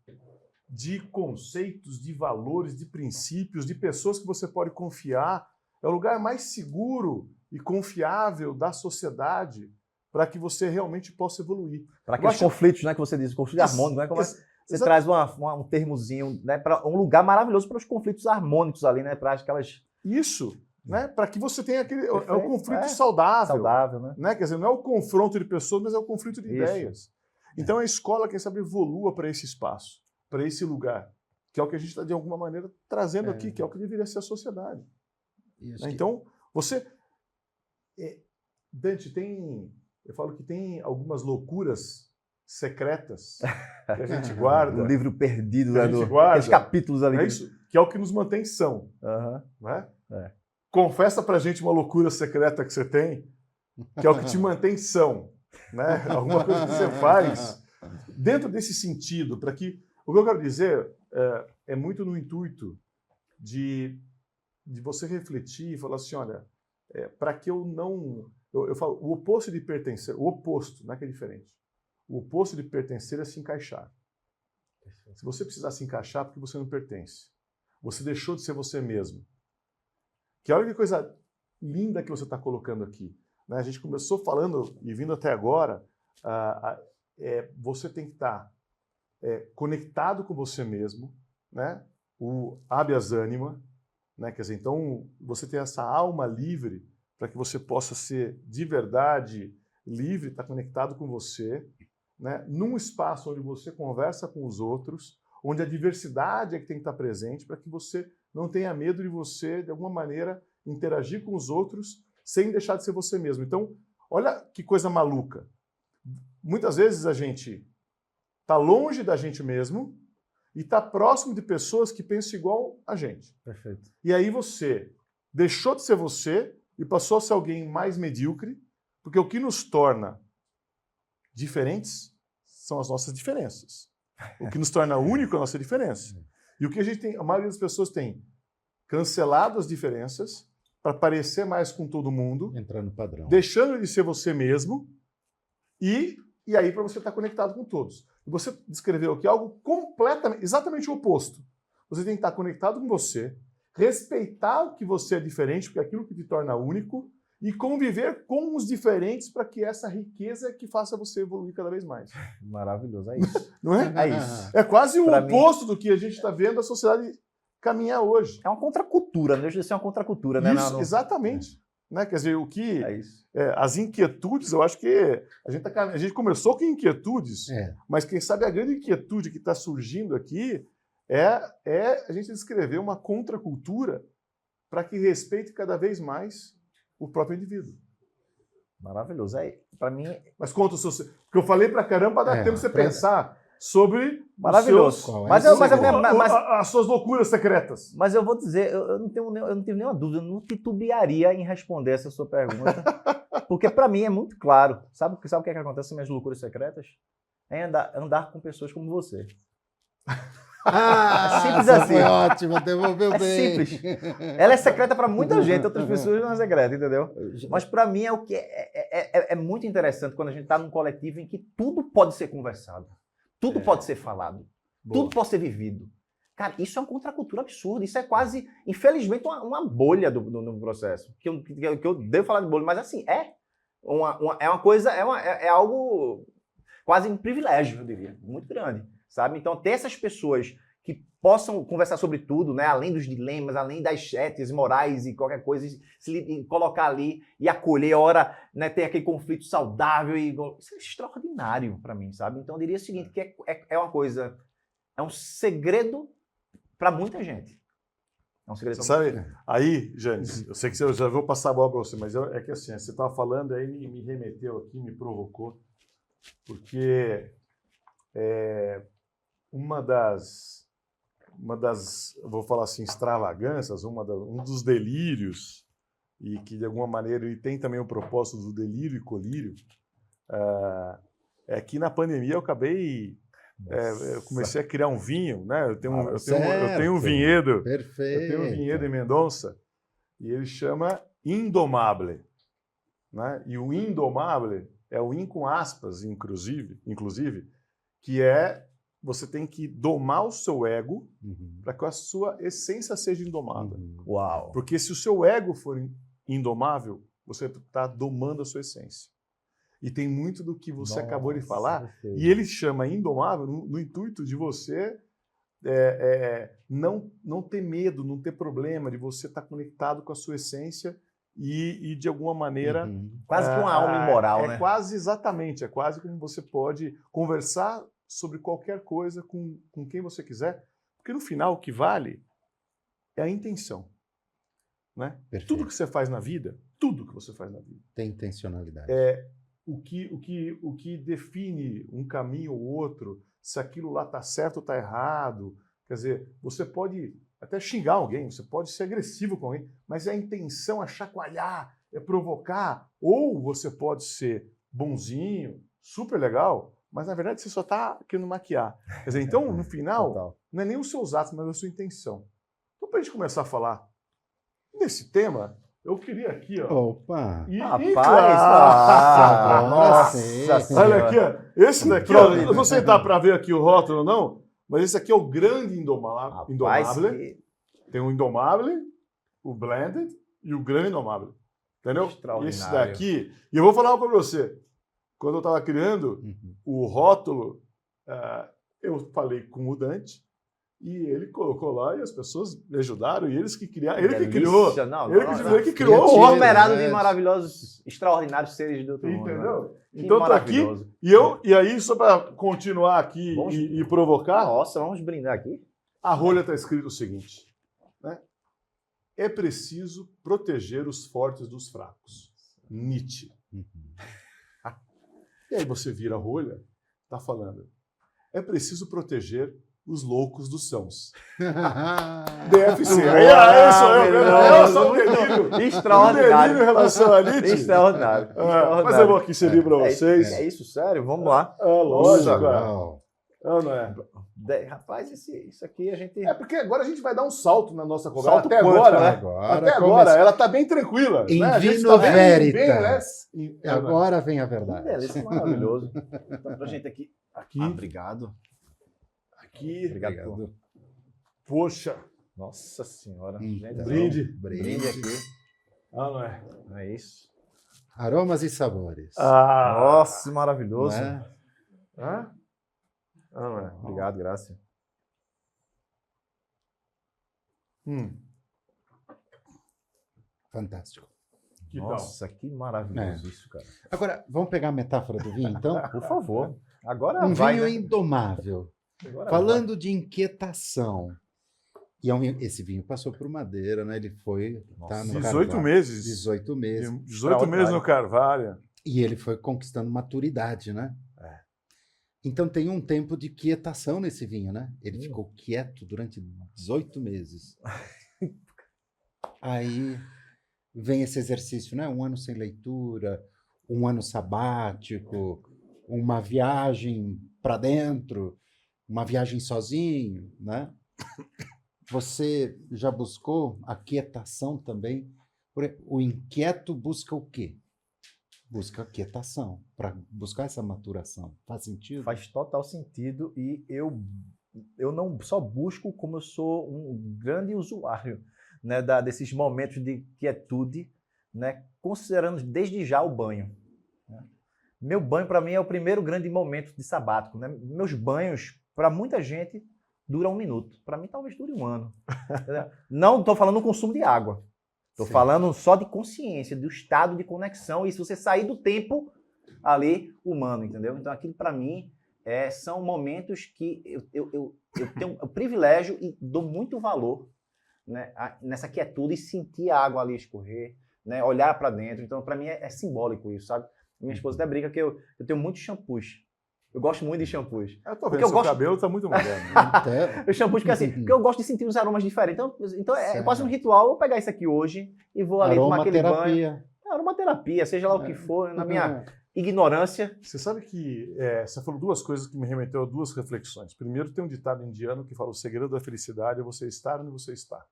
de conceitos, de valores, de princípios, de pessoas que você pode confiar. É o lugar mais seguro e confiável da sociedade para que você realmente possa evoluir. Para aqueles conflitos, né, que você diz, conflito harmônico, né? Você traz um termozinho, né, para um lugar maravilhoso para os conflitos harmônicos ali, né? Para aquelas... Isso, né? Para que você tenha aquele... Perfeito, é o conflito saudável. Saudável, né? Quer dizer, não é o confronto de pessoas, mas é o conflito de ideias. Então a escola, quem sabe, evolua para esse espaço, para esse lugar, que é o que a gente está, de alguma maneira, trazendo aqui, que é o que deveria ser a sociedade. Né? Então, você... Dante, eu falo que tem algumas loucuras secretas que a gente guarda. O livro perdido, que a gente guarda, aqueles capítulos ali. É isso, que é o que nos mantém são. Né? Confessa pra gente uma loucura secreta que você tem, que é o que te mantém são. Né? Alguma coisa que você faz dentro desse sentido, para que... O que eu quero dizer é muito no intuito de você refletir e falar assim, olha, para que eu não... Eu falo, o oposto de pertencer, o oposto, não é que é diferente. O oposto de pertencer é se encaixar. Se você precisar se encaixar, porque você não pertence. Você deixou de ser você mesmo. Que olha que coisa linda que você está colocando aqui. Né? A gente começou falando, e vindo até agora, você tem que estar conectado com você mesmo, né? O habeas anima, né? Quer dizer, então você tem essa alma livre para que você possa ser de verdade livre, estar conectado com você, né? Num espaço onde você conversa com os outros, onde a diversidade é que tem que estar presente, para que você não tenha medo de você, de alguma maneira, interagir com os outros sem deixar de ser você mesmo. Então, olha que coisa maluca. Muitas vezes a gente está longe da gente mesmo e está próximo de pessoas que pensam igual a gente. Perfeito. E aí você deixou de ser você e passou a ser alguém mais medíocre, porque o que nos torna diferentes são as nossas diferenças. O que nos torna único é a nossa diferença. E o que a gente tem, a maioria das pessoas tem cancelado as diferenças para parecer mais com todo mundo, entrar no padrão, deixando de ser você mesmo e aí para você estar conectado com todos. E você descreveu aqui algo completamente, exatamente o oposto. Você tem que estar conectado com você, respeitar o que você é diferente, porque é aquilo que te torna único, e conviver com os diferentes para que essa riqueza que faça você evoluir cada vez mais. Maravilhoso, é isso. Não é? É isso. É quase o Pra oposto do que a gente está vendo a sociedade caminhar hoje. É uma contracultura, não deixa de ser uma contracultura, né? Isso, exatamente. Né? Quer dizer, o que É isso. as inquietudes, eu acho que a gente começou com inquietudes, mas quem sabe a grande inquietude que está surgindo aqui é a gente descrever uma contracultura para que respeite cada vez mais o próprio indivíduo. Maravilhoso. Para mim... Mas conta o seu... Porque eu falei pra caramba, dá tempo de você pensar sobre maravilhoso. as suas loucuras secretas. Mas eu vou dizer, eu não tenho nenhuma dúvida, eu não titubearia em responder essa sua pergunta, porque para mim é muito claro. Sabe o que é que acontece com minhas loucuras secretas? É andar com pessoas como você. É simples assim. Foi ótimo, devolveu bem. Simples. Ela é secreta para muita gente, outras pessoas não é secreta, entendeu? Mas para mim é o que é muito interessante quando a gente está num coletivo em que tudo pode ser conversado, tudo pode ser falado, tudo pode ser vivido. Cara, isso é uma contracultura absurda, isso é quase, infelizmente, uma bolha do processo. Que eu devo falar de bolha, mas assim, é uma coisa, é algo quase um privilégio, eu diria, muito grande. Sabe? Então, ter essas pessoas que possam conversar sobre tudo, né? Além dos dilemas, além das éticas morais e qualquer coisa, se colocar ali e acolher, ora, né, ter aquele conflito saudável. Isso é extraordinário para mim, sabe? Então, eu diria o seguinte, que é uma coisa, é um segredo para muita gente. É um segredo para muita gente. Aí, Janes, eu sei que eu já vou passar a bola para você, mas é que assim, você estava falando, aí me remeteu aqui, me provocou, porque uma das eu vou falar assim, extravagâncias, um dos delírios, e que de alguma maneira ele tem também o propósito do delírio e colírio, é que na pandemia eu eu comecei a criar um vinho, né? Eu tenho um vinhedo, Perfeito. eu tenho um vinhedo em Mendonça, e ele chama Indomable, né? E o Indomable é o in com aspas, inclusive, que você tem que domar o seu ego para que a sua essência seja indomável. Uau! Porque se o seu ego for indomável, você está domando a sua essência. E tem muito do que você acabou de falar, perfeito. e ele chama indomável no intuito de você não ter medo, não ter problema, de você estar conectado com a sua essência e de alguma maneira... Quase que uma alma imoral, né? Quase, exatamente, é quase como você pode conversar sobre qualquer coisa com quem você quiser, porque no final o que vale é a intenção. Né? Tudo que você faz na vida, tem intencionalidade. O que define um caminho ou outro, se aquilo lá está certo ou está errado. Quer dizer, você pode até xingar alguém, você pode ser agressivo com alguém, mas a intenção é chacoalhar, é provocar, ou você pode ser bonzinho, super legal, mas na verdade você só está querendo maquiar. Quer dizer, então, no final, não é nem os seus atos, mas a sua intenção. Então, para a gente começar a falar nesse tema, eu queria aqui, ó. Opa! Nossa! Olha aqui, ó. Esse daqui, ó, eu não sei se dá para ver aqui o rótulo ou não, mas esse aqui é o grande Indomable. Tem o Indomable, o Blended e o grande Indomable. Entendeu? Esse daqui. E eu vou falar uma para você. Quando eu estava criando o rótulo, eu falei com o Dante e ele colocou lá e as pessoas me ajudaram e eles que criaram. Ele que criou. Ele que criou o conglomerado de maravilhosos, extraordinários seres do outro mundo. Entendeu? Né? Então tá aqui. E aí, só para continuar aqui e provocar. Nossa, vamos brindar aqui. A rolha está escrito o seguinte: né? É preciso proteger os fortes dos fracos. Nietzsche. E aí você vira a rolha, tá falando. É preciso proteger os loucos dos sãos. DFC. É só um delírio. Extraordinário. Um delírio em relação a Nietzsche. Extraordinário. Mas eu vou aqui servir para vocês. É isso, sério? Vamos lá. Lógico. Não é? Rapaz, isso aqui a gente... É porque agora a gente vai dar um salto na nossa conversa. Salto quântico, né? Até agora, ela está bem tranquila. Em né? vino veritas. Agora vem a verdade. Beleza, maravilhoso. Então, pra gente aqui. Obrigado. Aqui. Obrigado. Poxa. Nossa Senhora. Então, brinde aqui. Não é? É isso. Aromas e sabores. Nossa, maravilhoso. Não é? Obrigado, Graça. Fantástico. Nossa, que maravilhoso isso, cara. Agora, vamos pegar a metáfora do vinho, então? Por favor. Agora um vai, vinho né? Indomável. Agora falando de inquietação. E esse vinho passou por madeira, né? Ele foi... Tá no 18 Carvalho. meses. 18 meses. 18 meses no Carvalho. E ele foi conquistando maturidade, né? Então tem um tempo de quietação nesse vinho, né? Ele ficou quieto durante 18 meses. Aí vem esse exercício, né? Um ano sem leitura, um ano sabático, uma viagem para dentro, uma viagem sozinho, né? Você já buscou a quietação também? O inquieto busca o quê? Busca a quietação, para buscar essa maturação. Faz sentido? Faz total sentido e eu não só busco, como eu sou um grande usuário, né, desses momentos de quietude, né, considerando desde já o banho. Né? Meu banho, para mim, é o primeiro grande momento de sabático. Né? Meus banhos, para muita gente, duram 1 minuto. Para mim, talvez dure 1 ano. Não estou falando do consumo de água. Estou falando só de consciência, do estado de conexão, e se você sair do tempo ali humano, entendeu? Então, aquilo para mim são momentos que eu tenho o privilégio e dou muito valor, né, nessa quietude e sentir a água ali escorrer, né, olhar para dentro. Então, para mim é simbólico isso, sabe? Minha esposa até brinca que eu tenho muitos shampoos Eu gosto muito de shampoos. Eu tô Porque vendo, eu seu gosto- cabelo tá muito moderno. Então, Eu shampoos porque assim, porque eu gosto de sentir uns aromas diferentes. Então é Certo. quase um ritual. Eu vou pegar isso aqui hoje e vou ali tomar aquele banho. aromaterapia. É aromaterapia, seja lá o que for, na minha ignorância. Você sabe que você falou duas coisas que me remeteu a duas reflexões. Primeiro, tem um ditado indiano que fala: o segredo da felicidade é você estar onde você está.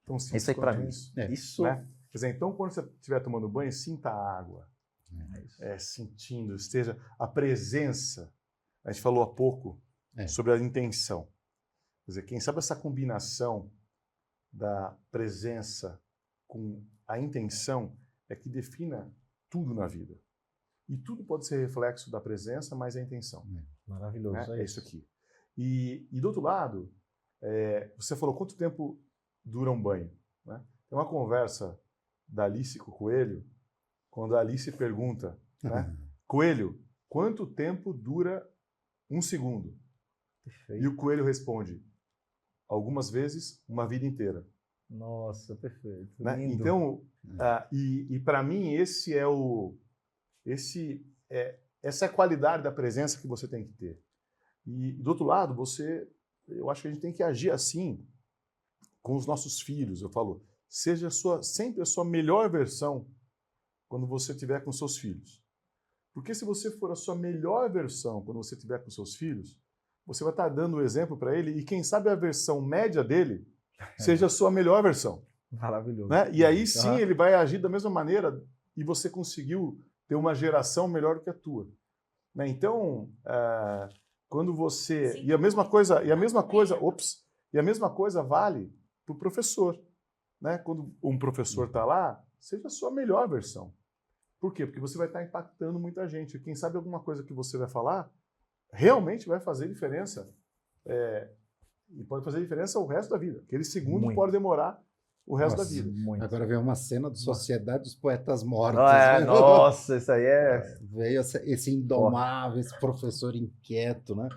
Então, simples Isso aí pra quanto mim. isso, Isso. né? Quer dizer, então, quando você estiver tomando banho, sinta a água. Sentindo, esteja a presença. A gente falou há pouco sobre a intenção. Quer dizer, quem sabe essa combinação da presença com a intenção é que defina tudo na vida. E tudo pode ser reflexo da presença, mas a intenção. Maravilhoso. Né? É isso aqui. E do outro lado, você falou quanto tempo dura um banho. Né? Tem uma conversa da Alice com o Coelho, quando a Alice pergunta, né? Coelho, quanto tempo dura um segundo? Perfeito. E o Coelho responde, algumas vezes, uma vida inteira. Nossa, perfeito. Né? Lindo. Então, para mim, essa é a qualidade da presença que você tem que ter. E do outro lado, eu acho que a gente tem que agir assim com os nossos filhos. Eu falo, seja sempre a sua melhor versão quando você estiver com seus filhos. Porque se você for a sua melhor versão quando você estiver com seus filhos, você vai estar dando o exemplo para ele e quem sabe a versão média dele seja a sua melhor versão. Maravilhoso. Né? E aí sim ele vai agir da mesma maneira e você conseguiu ter uma geração melhor do que a tua. Né? Então, quando você... Sim. E a mesma coisa vale para o professor. Né? Quando um professor está lá, seja a sua melhor versão. Por quê? Porque você vai estar impactando muita gente. Quem sabe alguma coisa que você vai falar realmente vai fazer diferença. E pode fazer diferença o resto da vida. Aquele segundo Muito. pode demorar o resto Nossa, da vida. Muito. Agora veio uma cena de Sociedade dos Poetas Mortos. viu? Nossa, isso aí é... Veio esse indomável, esse professor inquieto, né?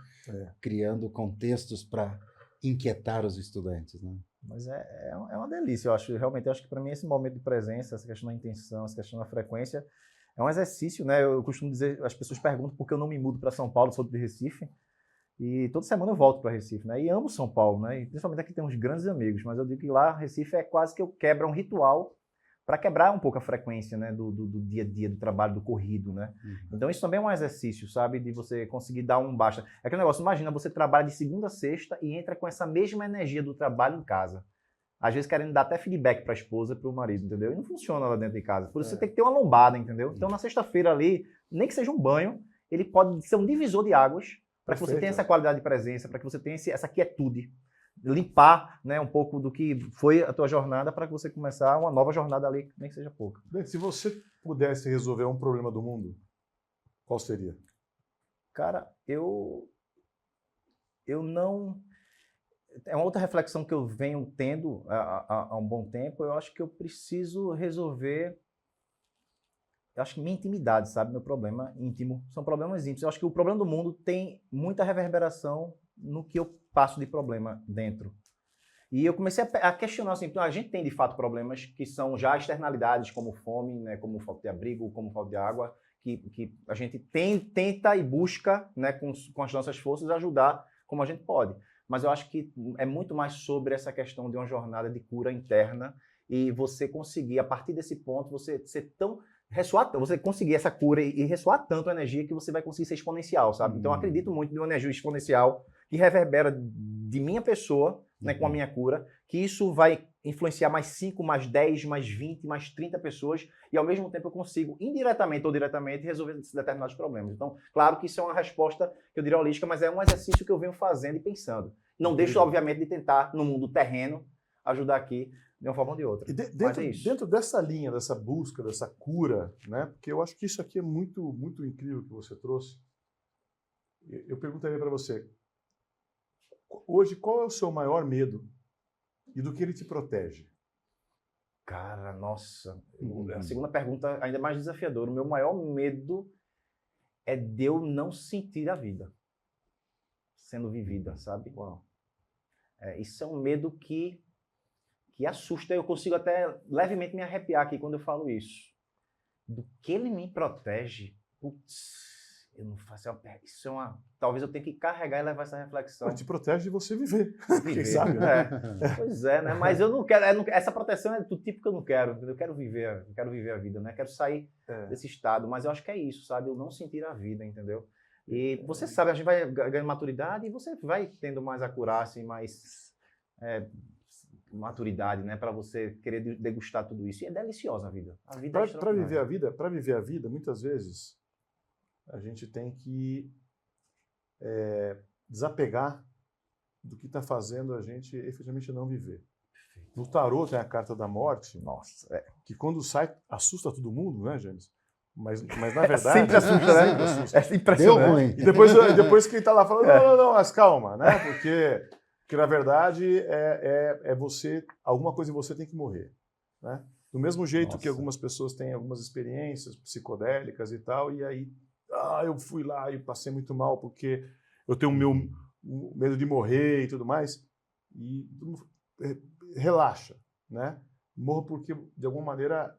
Criando contextos para inquietar os estudantes. Né? Mas é uma delícia, eu acho. Realmente, eu acho que para mim esse momento de presença, essa questão da intenção, essa questão da frequência, é um exercício, né? Eu costumo dizer, as pessoas perguntam por que eu não me mudo para São Paulo, sou de Recife, e toda semana eu volto para Recife, né? E amo São Paulo, né? E principalmente aqui tem uns grandes amigos, mas eu digo que lá Recife é quase que eu quebro um ritual para quebrar um pouco a frequência, né? Do dia a dia, do trabalho, do corrido, né? Então isso também é um exercício, sabe? De você conseguir dar um basta. É aquele negócio, imagina, você trabalha de segunda a sexta e entra com essa mesma energia do trabalho em casa. Às vezes querendo dar até feedback para a esposa, para o marido, entendeu? E não funciona lá dentro de casa. Por isso você tem que ter uma lombada, entendeu? Então na sexta-feira ali, nem que seja um banho, ele pode ser um divisor de águas para que você tenha essa qualidade de presença, para que você tenha essa quietude. Limpar, né, um pouco do que foi a tua jornada para que você começar uma nova jornada ali, nem que seja pouca. Se você pudesse resolver um problema do mundo, qual seria? Cara, eu não... É uma outra reflexão que eu venho tendo há um bom tempo. Eu acho que eu preciso resolver... Eu acho que minha intimidade, sabe? Meu problema íntimo. São problemas íntimos. Eu acho que o problema do mundo tem muita reverberação no que eu passo de problema dentro. E eu comecei a questionar assim, a gente tem de fato problemas que são já externalidades, como fome, né, como falta de abrigo, como falta de água, que a gente tenta e busca, né, com as nossas forças ajudar como a gente pode. Mas eu acho que é muito mais sobre essa questão de uma jornada de cura interna e você conseguir, a partir desse ponto, você ser tão... você conseguir essa cura e ressoar tanto a energia que você vai conseguir ser exponencial, sabe? Então eu acredito muito em uma energia exponencial que reverbera de minha pessoa, né, com a minha cura, que isso vai influenciar mais 5, mais 10, mais 20, mais 30 pessoas e ao mesmo tempo eu consigo, indiretamente ou diretamente, resolver determinados problemas. Então, claro que isso é uma resposta que eu diria holística, mas é um exercício que eu venho fazendo e pensando. Não deixo, obviamente, de tentar, no mundo terreno, ajudar aqui de uma forma ou de outra. E Mas é isso. dentro dessa linha, dessa busca, dessa cura, né? Porque eu acho que isso aqui é muito, muito incrível que você trouxe. Eu perguntaria para você, hoje, qual é o seu maior medo e do que ele te protege? Cara, nossa. A segunda pergunta ainda mais desafiadora. O meu maior medo é de eu não sentir a vida sendo vivida, sabe? Uau. Isso é um medo que assusta. Eu consigo até levemente me arrepiar aqui quando eu falo isso. Do que ele me protege, putz, eu não faço isso é uma, talvez eu tenha que carregar e levar essa reflexão. Te protege de você viver. Viver. Quem sabe, né? Pois é, né? Mas eu não quero, essa proteção é do tipo que eu não quero, entendeu? Eu quero viver a vida, né? Quero sair desse estado, mas eu acho que é isso, sabe? Eu não sentir a vida, entendeu? E você sabe, a gente vai ganhando maturidade e você vai tendo mais acurácia e mais maturidade, né? Para você querer degustar tudo isso. E é deliciosa a vida. A vida é Para viver a vida, muitas vezes a gente tem que desapegar do que está fazendo a gente efetivamente não viver. No tarô tem a carta da morte, Nossa, que quando sai assusta todo mundo, né, James? Mas na verdade... sempre assusta, né? sempre assusta. É impressionante. Deu ruim. E depois quem está lá falando, não, mas calma, né? Porque na verdade alguma coisa em você tem que morrer, né? Do mesmo jeito que algumas pessoas têm algumas experiências psicodélicas e tal, e aí eu fui lá e passei muito mal porque eu tenho o medo de morrer e tudo mais, e relaxa, né? Morra porque de alguma maneira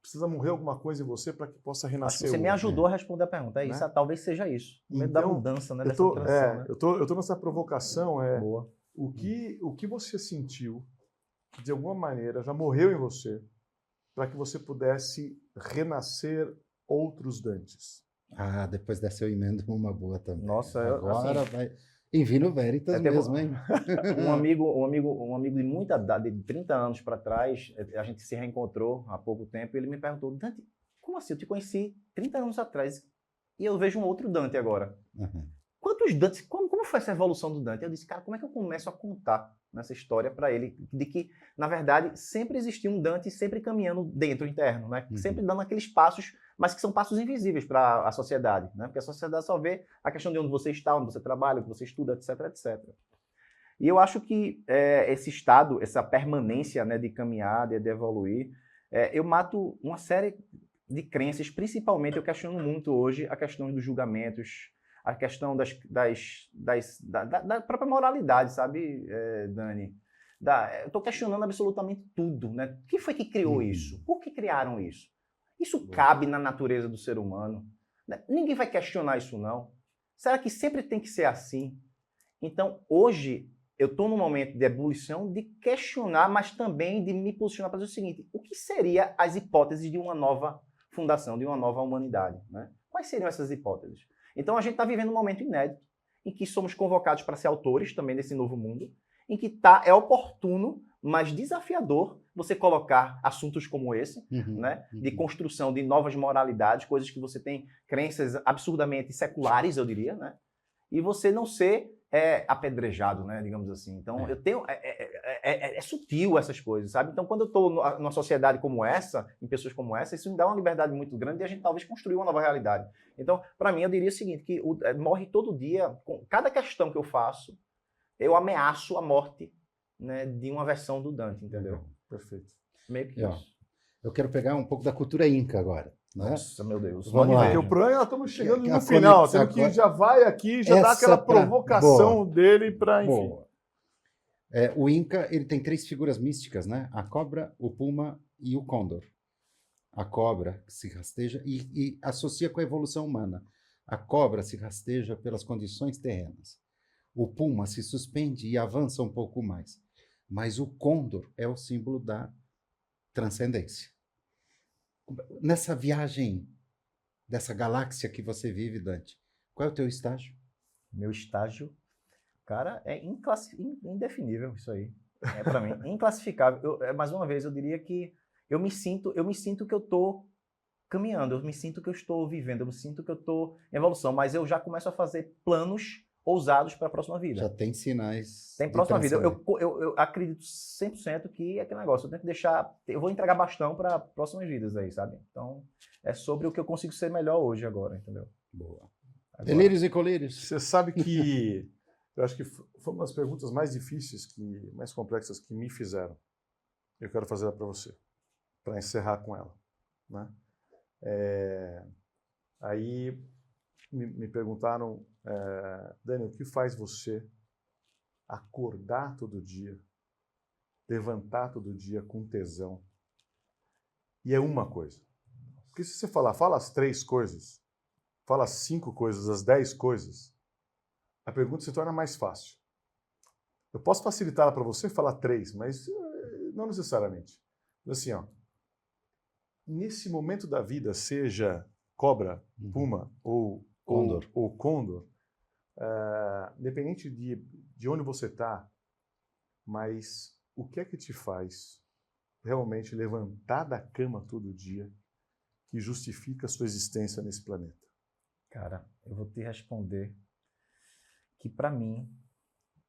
precisa morrer alguma coisa em você para que possa renascer. Acho que você me ajudou a responder a pergunta. É isso, né? Talvez seja isso. O medo da mudança, né? Dessa transição, né? Eu tô nessa provocação. Boa. O que você sentiu que de alguma maneira já morreu em você para que você pudesse renascer outros Dantes? Depois dessa eu emendo uma boa também. Nossa, agora assim, vai. Em Vino Veritas mesmo, hein? Um amigo de muita idade, de 30 anos para trás, a gente se reencontrou há pouco tempo e ele me perguntou, Dante, como assim? Eu te conheci 30 anos atrás e eu vejo um outro Dante agora. Uhum. Quantos Dantes? Como foi essa evolução do Dante? Eu disse, cara, como é que eu começo a contar nessa história para ele de que, na verdade, sempre existiu um Dante sempre caminhando dentro, interno, né? Uhum. Sempre dando aqueles passos, mas que são passos invisíveis para a sociedade, né? Porque a sociedade só vê a questão de onde você está, onde você trabalha, o que você estuda, etc, etc. E eu acho que esse estado, essa permanência, né, de caminhar, de evoluir, eu mato uma série de crenças, principalmente eu questiono muito hoje a questão dos julgamentos, a questão da própria moralidade, sabe, Dani? Eu estou questionando absolutamente tudo, né? Quem foi que criou isso? Por que criaram isso? Isso cabe na natureza do ser humano? Ninguém vai questionar isso, não. Será que sempre tem que ser assim? Então, hoje, eu estou num momento de ebulição de questionar, mas também de me posicionar para dizer o seguinte, o que seriam as hipóteses de uma nova fundação, de uma nova humanidade, né? Quais seriam essas hipóteses? Então, a gente está vivendo um momento inédito, em que somos convocados para ser autores também desse novo mundo, em que é oportuno, mas desafiador, você colocar assuntos como esse, né? De construção de novas moralidades, coisas que você tem crenças absurdamente seculares, eu diria, né? E você não ser apedrejado, né? Digamos assim. Então, eu tenho... É sutil essas coisas, sabe? Então, quando eu estou numa sociedade como essa, em pessoas como essa, isso me dá uma liberdade muito grande e a gente talvez construir uma nova realidade. Então, para mim, eu diria o seguinte, que morre todo dia, com cada questão que eu faço, eu ameaço a morte, né, de uma versão do Dante, entendeu? Perfeito. Meio que isso. Eu quero pegar um pouco da cultura inca agora. Né? Nossa, meu Deus. Vamos lá. Porque o problema é que nós estamos chegando no A final, conexão tendo que agora- já vai aqui, já dá aquela provocação dele para, enfim. Boa. O Inca, ele tem 3 figuras místicas, né? A cobra, o puma e o côndor. A cobra se rasteja e associa com a evolução humana. A cobra se rasteja pelas condições terrenas. O puma se suspende e avança um pouco mais. Mas o côndor é o símbolo da transcendência. Nessa viagem dessa galáxia que você vive, Dante, qual é o teu estágio? Meu estágio, cara, é indefinível isso aí. É para mim, inclassificável. Mais uma vez, eu diria que eu me sinto que eu estou caminhando, eu me sinto que eu estou vivendo, eu me sinto que eu estou em evolução, mas eu já começo a fazer planos ousados para a próxima vida. Já tem sinais. Tem próxima vida. Eu acredito 100% que é aquele negócio. Eu tenho que deixar. Eu vou entregar bastão para próximas vidas aí, sabe? Então, é sobre o que eu consigo ser melhor hoje agora, entendeu? Boa. Agora. Delírios e colírios. Você sabe que eu acho que foi uma das perguntas mais difíceis, mais complexas que me fizeram. Eu quero fazer ela para você, para encerrar com ela, né? Aí me perguntaram, Dani, o que faz você acordar todo dia, levantar todo dia com tesão? E é uma coisa. Porque se você fala as 3 coisas, fala 5 coisas, as 10 coisas, a pergunta se torna mais fácil. Eu posso facilitá-la para você e falar 3, mas não necessariamente. Assim, ó, nesse momento da vida, seja cobra, puma ou condor, independente de onde você está, mas o que é que te faz realmente levantar da cama todo dia que justifica a sua existência nesse planeta? Cara, eu vou te responder que para mim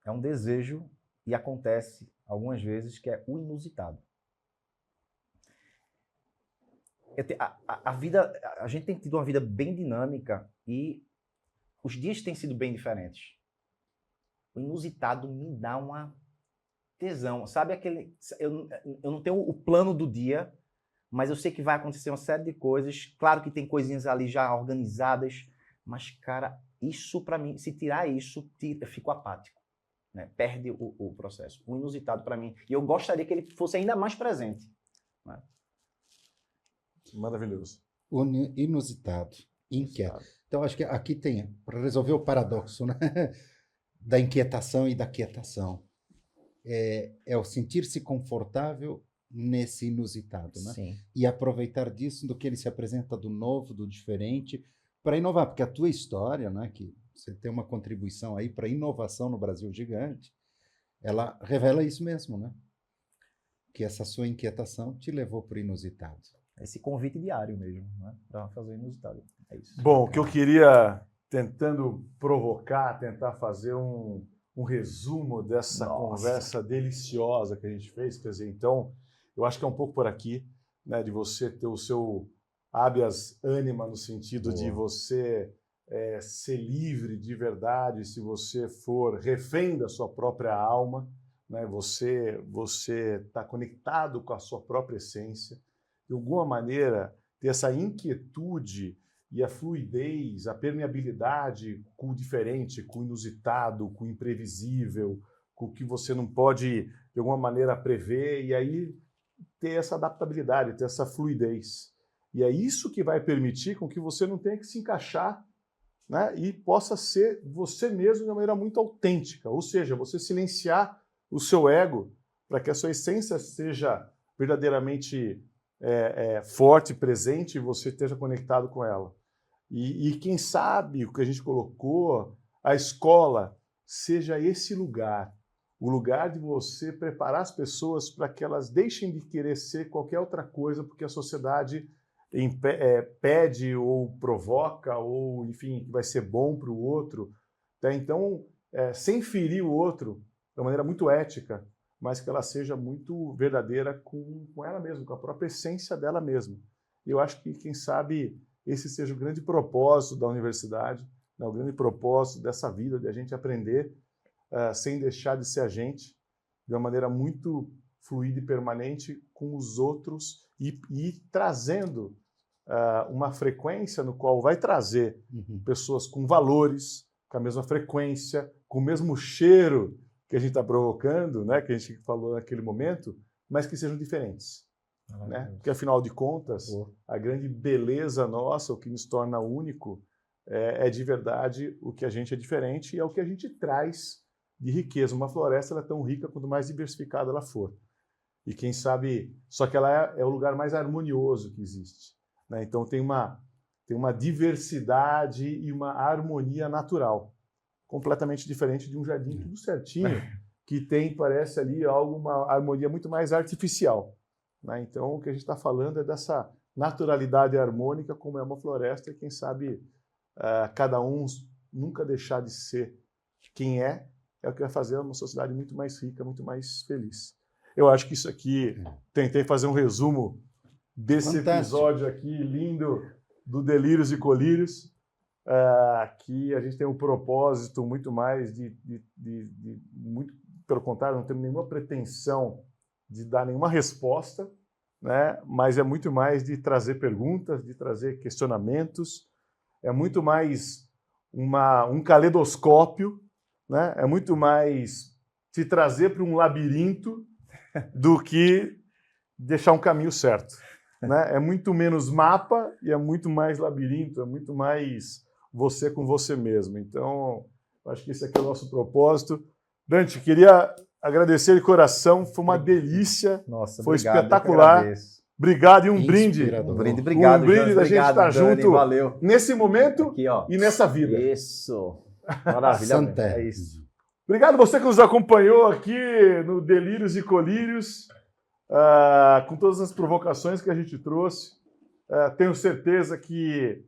é um desejo e acontece algumas vezes que é o inusitado. A gente tem tido uma vida bem dinâmica e os dias têm sido bem diferentes. O inusitado me dá uma tesão. Sabe aquele... Eu não tenho o plano do dia, mas eu sei que vai acontecer uma série de coisas. Claro que tem coisinhas ali já organizadas, mas, cara, isso para mim, se tirar isso, eu fico apático. Né? Perde o processo. O inusitado para mim. E eu gostaria que ele fosse ainda mais presente. Né? Maravilhoso. O inusitado, inquieto. Então, acho que aqui tem, para resolver o paradoxo, né? Da inquietação e da quietação. É o sentir-se confortável nesse inusitado, né? Sim. E aproveitar disso, do que ele se apresenta do novo, do diferente, para inovar. Porque a tua história, né, que você tem uma contribuição aí para a inovação no Brasil gigante, ela revela isso mesmo, né? Que essa sua inquietação te levou para o inusitado. Esse convite diário mesmo, né? Para fazer inusitado. É isso. Bom, o que eu queria, tentando provocar, tentar fazer um resumo dessa conversa deliciosa que a gente fez, quer dizer, então, eu acho que é um pouco por aqui, né, de você ter o seu habeas anima, no sentido de você ser livre de verdade, se você for refém da sua própria alma, né, você está conectado com a sua própria essência, de alguma maneira, ter essa inquietude e a fluidez, a permeabilidade com o diferente, com o inusitado, com o imprevisível, com o que você não pode, de alguma maneira, prever, e aí ter essa adaptabilidade, ter essa fluidez. E é isso que vai permitir com que você não tenha que se encaixar, né, e possa ser você mesmo de uma maneira muito autêntica, ou seja, você silenciar o seu ego para que a sua essência seja verdadeiramente forte, presente, e você esteja conectado com ela. E quem sabe o que a gente colocou, a escola, seja esse lugar, o lugar de você preparar as pessoas para que elas deixem de querer ser qualquer outra coisa, porque a sociedade pede ou provoca, ou, enfim, vai ser bom para o outro. Tá? Então, sem ferir o outro, de uma maneira muito ética, mas que ela seja muito verdadeira com ela mesma, com a própria essência dela mesma. E eu acho que, quem sabe, esse seja o grande propósito da universidade, né, o grande propósito dessa vida, de a gente aprender sem deixar de ser a gente, de uma maneira muito fluida e permanente com os outros e trazendo uma frequência no qual vai trazer pessoas com valores, com a mesma frequência, com o mesmo cheiro que a gente está provocando, né, que a gente falou naquele momento, mas que sejam diferentes. Né? Porque, afinal de contas, a grande beleza nossa, o que nos torna único, é de verdade o que a gente é diferente e é o que a gente traz de riqueza. Uma floresta ela é tão rica quanto mais diversificada ela for. E quem sabe, só que ela é o lugar mais harmonioso que existe. Né? Então tem uma diversidade e uma harmonia natural, completamente diferente de um jardim tudo certinho, que tem, parece ali, uma harmonia muito mais artificial. Né? Então, o que a gente está falando é dessa naturalidade harmônica, como é uma floresta, e quem sabe cada um nunca deixar de ser quem é o que vai fazer uma sociedade muito mais rica, muito mais feliz. Eu acho que isso aqui, tentei fazer um resumo desse episódio aqui, lindo, do Delírios e Colírios, que a gente tem um propósito muito mais muito, pelo contrário, não temos nenhuma pretensão de dar nenhuma resposta, né? Mas é muito mais de trazer perguntas, de trazer questionamentos, é muito mais um caleidoscópio, né? É muito mais te trazer para um labirinto do que deixar um caminho certo. Né? É muito menos mapa e é muito mais labirinto, é muito mais você com você mesmo. Então, acho que esse aqui é o nosso propósito. Dante, queria agradecer de coração, foi uma delícia, Nossa, foi obrigado, eu que espetacular. agradeço. Obrigado e um brinde. Inspirador. Um brinde, obrigado. Um brinde Jonas, da gente obrigado, estar Dani, junto valeu. nesse momento Aqui, ó. e nessa vida. Isso. Maravilha. mesmo. Santé. É isso. Obrigado você que nos acompanhou aqui no Delírios e Colírios, com todas as provocações que a gente trouxe. Tenho certeza que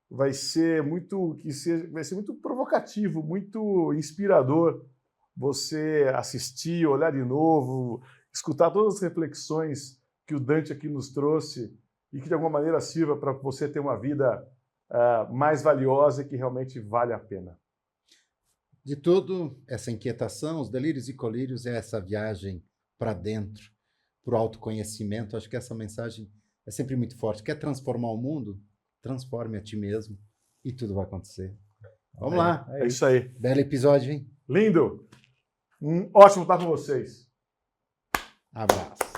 vai ser muito provocativo, muito inspirador você assistir, olhar de novo, escutar todas as reflexões que o Dante aqui nos trouxe e que de alguma maneira sirva para você ter uma vida mais valiosa e que realmente vale a pena. De tudo, essa inquietação, os delírios e colírios é essa viagem para dentro, para o autoconhecimento. Acho que essa mensagem é sempre muito forte. Quer transformar o mundo? Transforme a ti mesmo e tudo vai acontecer. Vamos lá. É isso aí. Belo episódio, hein? Lindo. Ótimo estar com vocês. Abraço.